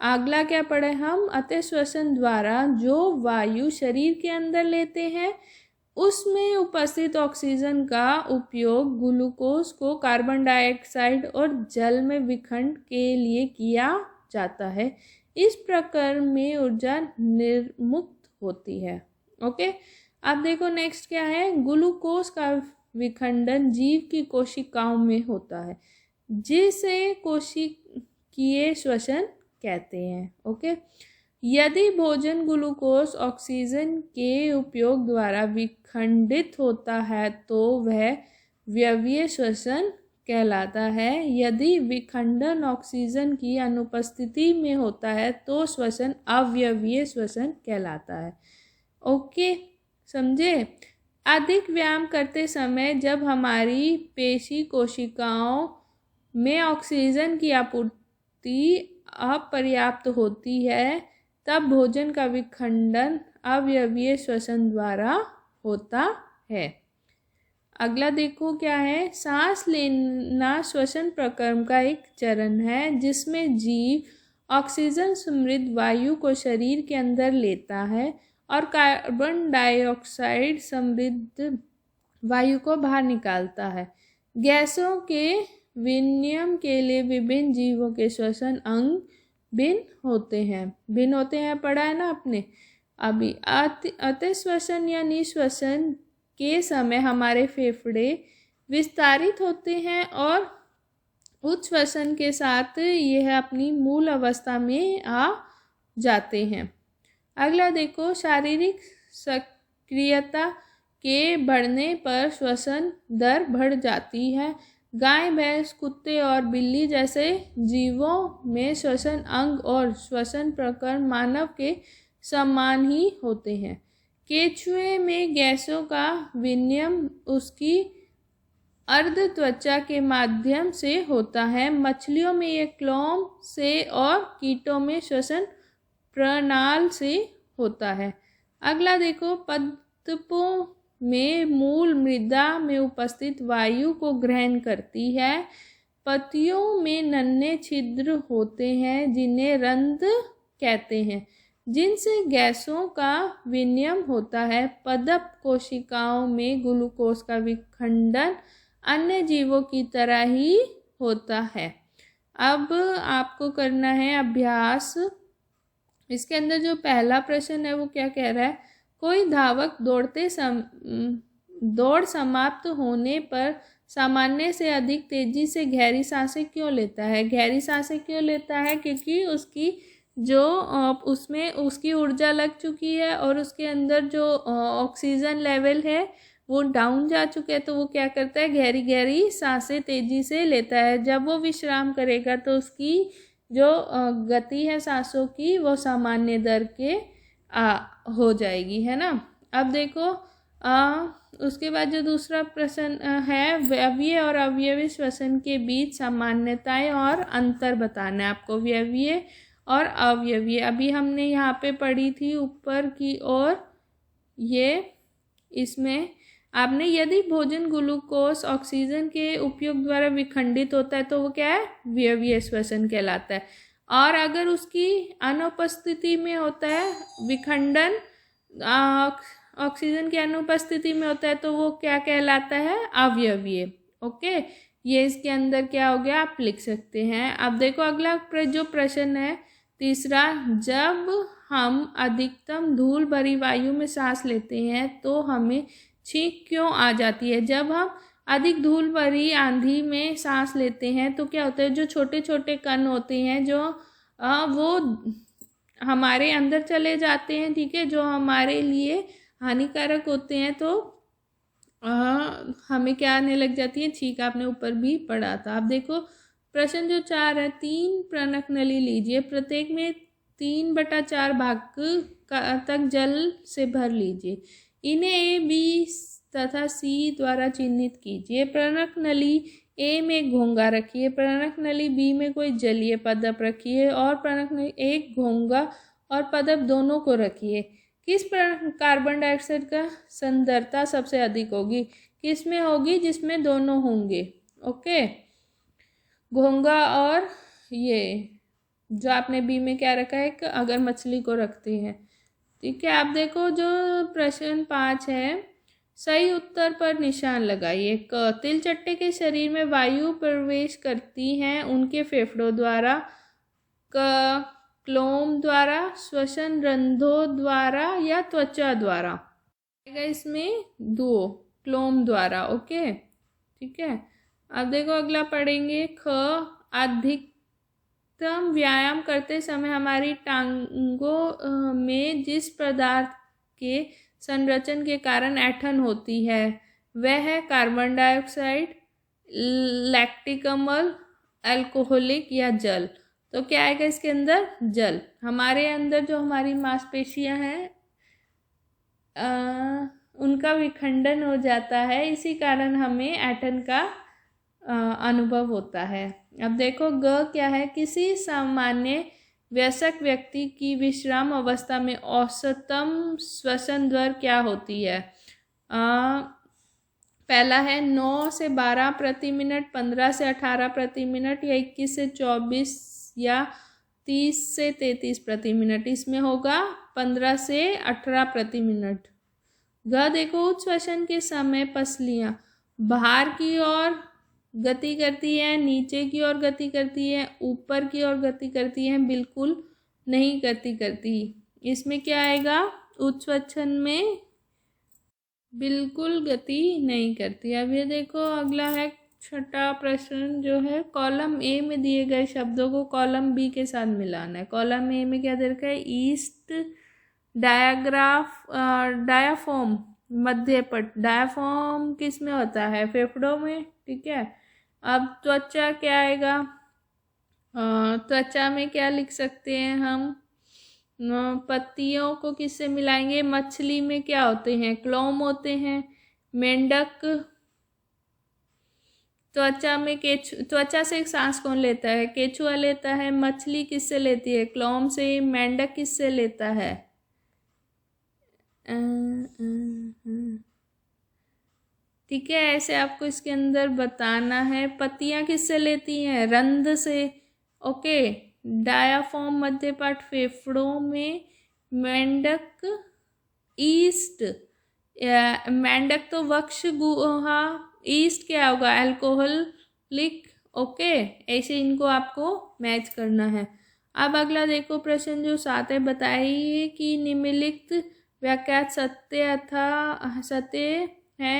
अगला क्या पढ़े हम, अति श्वसन द्वारा जो वायु शरीर के अंदर लेते हैं उसमें उपस्थित ऑक्सीजन का उपयोग ग्लूकोज को कार्बन डाइऑक्साइड और जल में विखंड के लिए किया जाता है। इस प्रकार में ऊर्जा निर्मुक्त होती है। ओके, अब देखो नेक्स्ट क्या है, ग्लूकोज का विखंडन जीव की कोशिकाओं में होता है जिसे कोशिकीय श्वसन कहते हैं। ओके, यदि भोजन ग्लूकोज ऑक्सीजन के उपयोग द्वारा विखंडित होता है तो वह व्यवीय श्वसन कहलाता है। यदि विखंडन ऑक्सीजन की अनुपस्थिति में होता है तो श्वसन अव्यवीय श्वसन कहलाता है। ओके, समझे। अधिक व्यायाम करते समय जब हमारी पेशी कोशिकाओं में ऑक्सीजन की आपूर्ति अपर्याप्त होती है तब भोजन का विखंडन अव्यवीय श्वसन द्वारा होता है। अगला देखो क्या है, सांस लेना श्वसन प्रक्रम का एक चरण है जिसमें जीव ऑक्सीजन समृद्ध वायु को शरीर के अंदर लेता है और कार्बन डाइऑक्साइड समृद्ध वायु को बाहर निकालता है। गैसों के विनिमय के लिए विभिन्न जीवों के श्वसन अंग भिन्न होते हैं, पढ़ा है ना आपने अभी। अति श्वसन या निश्वसन के समय हमारे फेफड़े विस्तारित होते हैं और उच्च श्वसन के साथ यह अपनी मूल अवस्था में आ जाते हैं। अगला देखो, शारीरिक सक्रियता के बढ़ने पर श्वसन दर बढ़ जाती है। गाय, भैंस, कुत्ते और बिल्ली जैसे जीवों में श्वसन अंग और श्वसन प्रक्रम मानव के समान ही होते हैं। केंचुए में गैसों का विनिमय उसकी अर्ध त्वचा के माध्यम से होता है। मछलियों में यह क्लोम से और कीटों में श्वसन प्रणाल से होता है। अगला देखो, पदपों में मूल मृदा में उपस्थित वायु को ग्रहण करती है। पत्तियों में नन्हे छिद्र होते हैं जिन्हें रंध्र कहते हैं जिनसे गैसों का विनिमय होता है। पदप कोशिकाओं में ग्लूकोज का विखंडन अन्य जीवों की तरह ही होता है। अब आपको करना है अभ्यास। इसके अंदर जो पहला प्रश्न है वो क्या कह रहा है, कोई धावक दौड़ समाप्त होने पर सामान्य से अधिक तेजी से गहरी सांसें क्यों लेता है। गहरी सांसें क्यों लेता है, क्योंकि उसकी जो उसमें उसकी ऊर्जा लग चुकी है और उसके अंदर जो ऑक्सीजन लेवल है वो डाउन जा चुका है। तो वो क्या करता है, गहरी गहरी सांसें तेजी से लेता है। जब वो विश्राम करेगा तो उसकी जो गति है सांसों की वो सामान्य दर के हो जाएगी, है ना। अब देखो उसके बाद जो दूसरा प्रश्न है, व्यवीय और अवयवी श्वसन के बीच सामान्यताएं और अंतर बताना है आपको। व्यवीय और अवयवीय अभी हमने यहाँ पे पढ़ी थी ऊपर की ओर। ये इसमें आपने यदि भोजन ग्लूकोज ऑक्सीजन के उपयोग द्वारा विखंडित होता है तो वो क्या है, व्यवीय श्वसन कहलाता है। और अगर उसकी अनुपस्थिति में होता है विखंडन, ऑक्सीजन की अनुपस्थिति में होता है तो वो क्या कहलाता है, अवयवीय। ओके, ये इसके अंदर क्या हो गया आप लिख सकते हैं। अब देखो अगला जो प्रश्न है तीसरा, जब हम अधिकतम धूल भरी वायु में सांस लेते हैं तो हमें छींक क्यों आ जाती है। जब हम अधिक धूल भरी आंधी में सांस लेते हैं तो क्या होता है, जो छोटे छोटे कण होते हैं जो वो हमारे अंदर चले जाते हैं, ठीक है, जो हमारे लिए हानिकारक होते हैं। तो हमें क्या आने लग जाती है, छींक। आपने ऊपर भी पढ़ा था। अब देखो प्रश्न जो 4 है, 3 प्रणक नली लीजिए, प्रत्येक में 3/4 भाग तक जल से भर लीजिए। इन्हें ए, बी तथा सी द्वारा चिन्हित कीजिए। प्रणक नली ए में घोंगा रखिए, प्रणक नली बी में कोई जलीय पदार्थ रखिए और प्रणक नली एक घोंगा और पदार्थ दोनों को रखिए। किस कार्बन डाइऑक्साइड का सांद्रता सबसे अधिक होगी, किस में होगी, जिसमें दोनों होंगे। ओके, घोंगा और ये जो आपने बी में क्या रखा है कि अगर मछली को रखते हैं। ठीक है, आप देखो जो प्रश्न 5 है, सही उत्तर पर निशान लगाइए। क, तिलचट्टे के शरीर में वायु प्रवेश करती हैं उनके फेफड़ों द्वारा। क, क्लोम द्वारा, श्वसन रंध्रों द्वारा या त्वचा द्वारा। इसमें दो, क्लोम द्वारा। ओके, ठीक है। अब देखो अगला पढ़ेंगे। ख, अधिकतम व्यायाम करते समय हमारी टांगों में जिस पदार्थ के संरचन के कारण ऐंठन होती है वह है कार्बन डाइऑक्साइड, लैक्टिक अम्ल, अल्कोहलिक या जल। तो क्या आएगा इसके अंदर? जल। हमारे अंदर जो हमारी मांसपेशियां हैं उनका विखंडन हो जाता है, इसी कारण हमें ऐंठन का अनुभव होता है। अब देखो ग क्या है, किसी सामान्य वयस्क व्यक्ति की विश्राम अवस्था में औसतम श्वसन दर क्या होती है? पहला है 9 से 12 प्रति मिनट, 15 से 18 प्रति मिनट, या 21 से 24 या 30 से 33 प्रति मिनट। इसमें होगा 15 से 18 प्रति मिनट। ग देखो उच्च श्वसन के समय पसलियां बाहर की ओर गति करती है, नीचे की ओर गति करती है, ऊपर की ओर गति करती है, बिल्कुल नहीं गति करती। इसमें क्या आएगा? उच्च श्वसन में बिल्कुल गति नहीं करती। अब ये देखो अगला है छठा प्रश्न जो है, कॉलम ए में दिए गए शब्दों को कॉलम बी के साथ मिलाना है। कॉलम ए में क्या दे रखा है? East diaphragm, मध्यपट। डायाफ्राम किस में होता है? फेफड़ों में। ठीक है। अब त्वचा क्या आएगा? त्वचा में क्या लिख सकते हैं हम? पत्तियों को किससे मिलाएंगे? मछली में क्या होते हैं? क्लोम होते हैं। मेंढक त्वचा में त्वचा से एक सांस कौन लेता है? केचुआ लेता है। मछली किससे लेती है? क्लोम से। मेंढक किससे लेता है? ठीक है, ऐसे आपको इसके अंदर बताना है। पत्तियां किससे लेती हैं? रंध्र से। ओके। डायाफ्राम मध्यपट फेफड़ों में। मेंढक ईस्ट, मेंढक तो वक्ष गुहा। ईस्ट क्या होगा? अल्कोहलिक। ओके, ऐसे इनको आपको मैच करना है। अब अगला देखो प्रश्न जो 7 है, बताइए कि निम्नलिखित व्याख्या सत्य है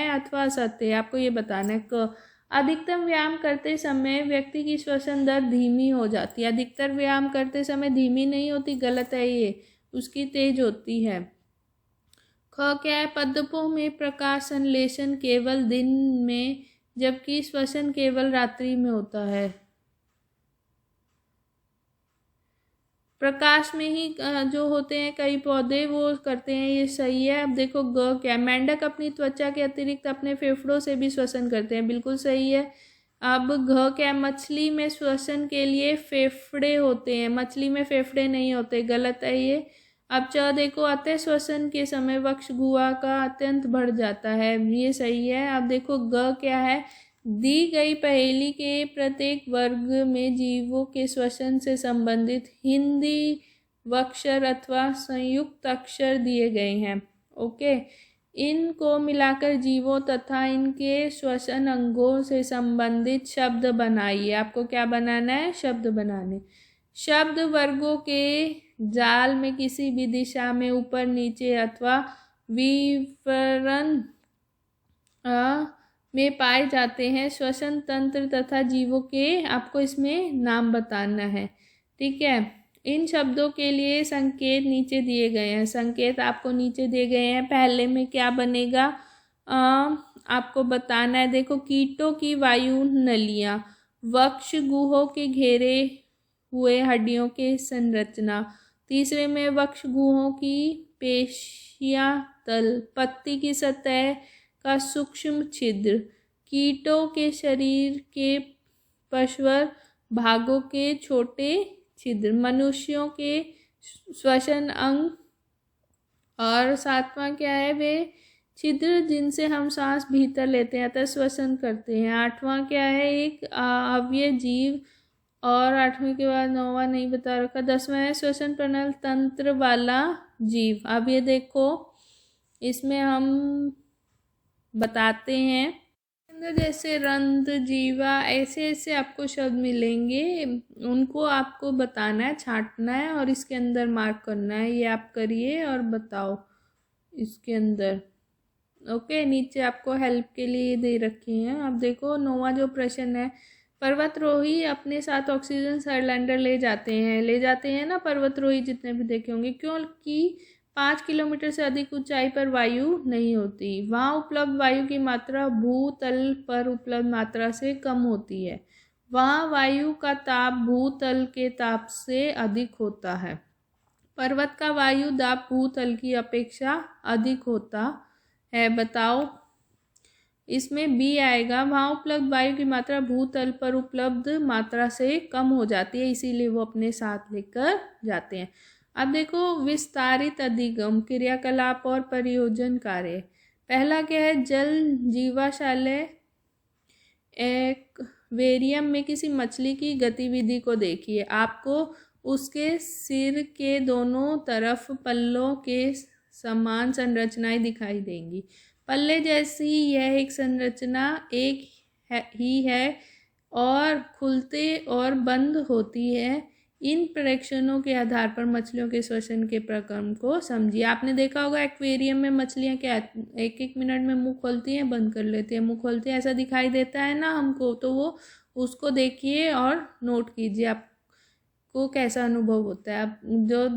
अथवा असत्य है। आपको ये बताना है। अधिकतम व्यायाम करते समय व्यक्ति की श्वसन दर धीमी हो जाती है। अधिकतर व्यायाम करते समय धीमी नहीं होती, गलत है ये, उसकी तेज होती है। ख क्या है? पदपों में प्रकाश संश्लेषण केवल दिन में जबकि श्वसन केवल रात्रि में होता है। प्रकाश में ही जो होते हैं कई पौधे वो करते हैं, ये सही है। अब देखो ग क्या है? मेंढक अपनी त्वचा के अतिरिक्त अपने फेफड़ों से भी श्वसन करते हैं, बिल्कुल सही है। अब घ क्या है? मछली में श्वसन के लिए फेफड़े होते हैं, मछली में फेफड़े नहीं होते, गलत है ये। अब च देखो, अतः श्वसन के समय वक्ष गुहा का अत्यंत बढ़ जाता है, ये सही है। अब देखो ग क्या है? दी गई पहेली के प्रत्येक वर्ग में जीवों के श्वसन से संबंधित हिंदी वक्षर अथवा संयुक्त अक्षर दिए गए हैं। ओके, इनको मिलाकर जीवों तथा इनके श्वसन अंगों से संबंधित शब्द बनाइए। आपको क्या बनाना है? शब्द बनाने। शब्द वर्गों के जाल में किसी भी दिशा में ऊपर नीचे अथवा विवरण में पाए जाते हैं। श्वसन तंत्र तथा जीवों के आपको इसमें नाम बताना है। ठीक है, इन शब्दों के लिए संकेत नीचे दिए गए हैं। संकेत आपको नीचे दिए गए हैं। पहले में क्या बनेगा आपको बताना है। देखो, कीटों की वायु नलियाँ, वक्ष गुहों के घेरे हुए हड्डियों के संरचना। तीसरे में वक्ष गुहों की पेशियाँ तल, पत्ती की सतह का सूक्ष्म छिद्र, कीटों के शरीर के पश्चर भागों के छोटे छिद्र, मनुष्यों के श्वसन अंग, और 7वां क्या है? वे छिद्र जिनसे हम सांस भीतर लेते हैं अतः श्वसन करते हैं। 8वां क्या है? एक अवयव जीव और 8वीं के बाद 9वां नहीं बता रखा। 10वां है श्वसन प्रणाली तंत्र वाला जीव। अब ये देखो, इसमें हम बताते हैं अंदर जैसे रंध्र, जीवा, ऐसे ऐसे आपको शब्द मिलेंगे, उनको आपको बताना है, छांटना है और इसके अंदर मार्क करना है। ये आप करिए और बताओ इसके अंदर। ओके, नीचे आपको हेल्प के लिए दे रखे हैं। अब देखो 9वां जो प्रश्न है, पर्वतरोही अपने साथ ऑक्सीजन सिलेंडर ले जाते हैं ना पर्वतरोही जितने भी देखे होंगे, क्योंकि 5 किलोमीटर से अधिक ऊंचाई पर वायु नहीं होती। वहाँ उपलब्ध वायु की मात्रा भूतल पर उपलब्ध मात्रा से कम होती है। वहाँ वायु का ताप भूतल के ताप से अधिक होता है। पर्वत का वायु दाब भूतल की अपेक्षा अधिक होता है। बताओ, इसमें बी आएगा। वहाँ उपलब्ध वायु की मात्रा भूतल पर उपलब्ध मात्रा से कम हो जाती है, इसीलिए वो अपने साथ लेकर जाते हैं। अब देखो विस्तारित अधिगम, क्रियाकलाप और परियोजन कार्य। पहला क्या है, जल जीवाशय एक्वेरियम में किसी मछली की गतिविधि को देखिए। आपको उसके सिर के दोनों तरफ पल्लों के समान संरचनाएं दिखाई देंगी। पल्ले जैसी यह एक संरचना ही है और खुलते और बंद होती है। इन प्रेक्षणों के आधार पर मछलियों के श्वसन के प्रक्रम को समझिए। आपने देखा होगा एक्वेरियम में मछलियां क्या 1-1 मिनट में मुंह खोलती हैं, बंद कर लेती हैं, मुंह खोलती हैं, ऐसा दिखाई देता है ना हमको। तो वो उसको देखिए और नोट कीजिए आपको कैसा अनुभव होता है। अब जो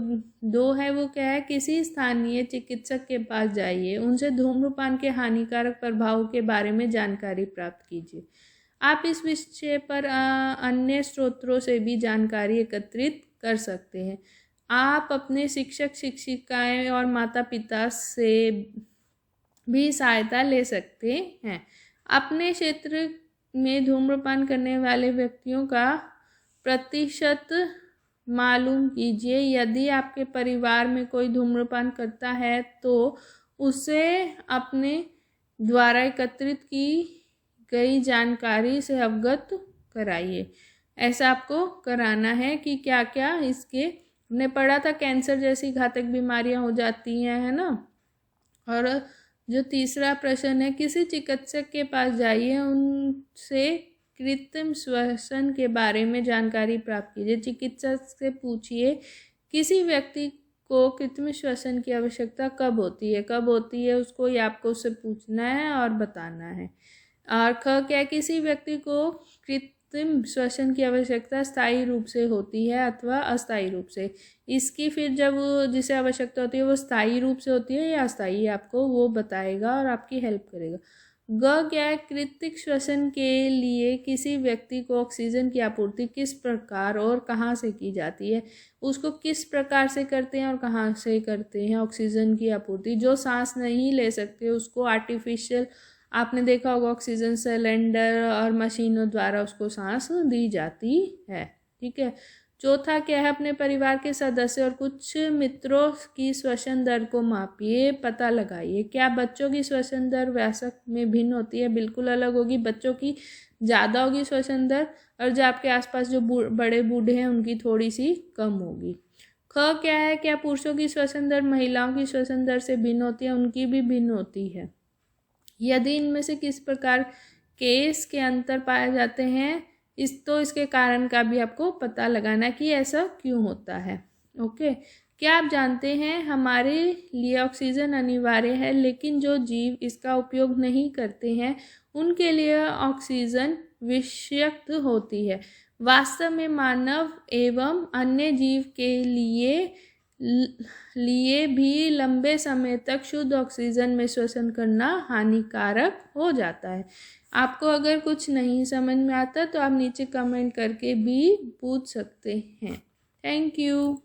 2 है वो क्या है, किसी स्थानीय चिकित्सक के पास जाइए, उनसे धूम्रपान के हानिकारक प्रभाव के बारे में जानकारी प्राप्त कीजिए। आप इस विषय पर अन्य स्रोतों से भी जानकारी एकत्रित कर सकते हैं। आप अपने शिक्षक शिक्षिकाएं और माता पिता से भी सहायता ले सकते हैं। अपने क्षेत्र में धूम्रपान करने वाले व्यक्तियों का प्रतिशत मालूम कीजिए। यदि आपके परिवार में कोई धूम्रपान करता है तो उसे अपने द्वारा एकत्रित की गई जानकारी से अवगत कराइए। ऐसा आपको कराना है कि क्या क्या इसके हमने पढ़ा था, कैंसर जैसी घातक बीमारियां हो जाती हैं, है ना। और जो तीसरा प्रश्न है, किसी चिकित्सक के पास जाइए, उनसे कृत्रिम श्वसन के बारे में जानकारी प्राप्त कीजिए। चिकित्सक से पूछिए किसी व्यक्ति को कृत्रिम श्वसन की आवश्यकता कब होती है उसको, ये आपको उससे पूछना है और बताना है। और क्या किसी व्यक्ति को कृत्रिम श्वसन की आवश्यकता स्थायी रूप से होती है अथवा अस्थायी रूप से। इसकी फिर जब जिसे आवश्यकता होती है वो स्थायी रूप से होती है या अस्थायी, आपको वो बताएगा और आपकी हेल्प करेगा। क्या है, कृत्रिम श्वसन के लिए किसी व्यक्ति को ऑक्सीजन की आपूर्ति किस प्रकार और कहाँ से की जाती है, उसको किस प्रकार से करते हैं और कहाँ से करते हैं ऑक्सीजन की आपूर्ति। जो सांस नहीं ले सकते उसको आर्टिफिशियल, आपने देखा होगा ऑक्सीजन सिलेंडर और मशीनों द्वारा उसको सांस दी जाती है। ठीक है। चौथा क्या है, अपने परिवार के सदस्य और कुछ मित्रों की श्वसन दर को मापिए, पता लगाइए। क्या बच्चों की श्वसन दर वयस्क में भिन्न होती है? बिल्कुल अलग होगी। बच्चों की ज़्यादा होगी श्वसन दर और जो आपके आसपास जो बड़े बूढ़े हैं उनकी थोड़ी सी कम होगी। क्या है, क्या पुरुषों की श्वसन दर महिलाओं की श्वसन दर से भिन्न होती है? उनकी भी भिन्न होती है। यदि इनमें से किस प्रकार केस के अंतर पाए जाते हैं, इसके कारण का भी आपको पता लगाना कि ऐसा क्यों होता है। ओके। क्या आप जानते हैं हमारे लिए ऑक्सीजन अनिवार्य है, लेकिन जो जीव इसका उपयोग नहीं करते हैं उनके लिए ऑक्सीजन विषयुक्त होती है। वास्तव में मानव एवं अन्य जीव के लिए भी लंबे समय तक शुद्ध ऑक्सीजन में श्वसन करना हानिकारक हो जाता है। आपको अगर कुछ नहीं समझ में आता तो आप नीचे कमेंट करके भी पूछ सकते हैं। Thank you.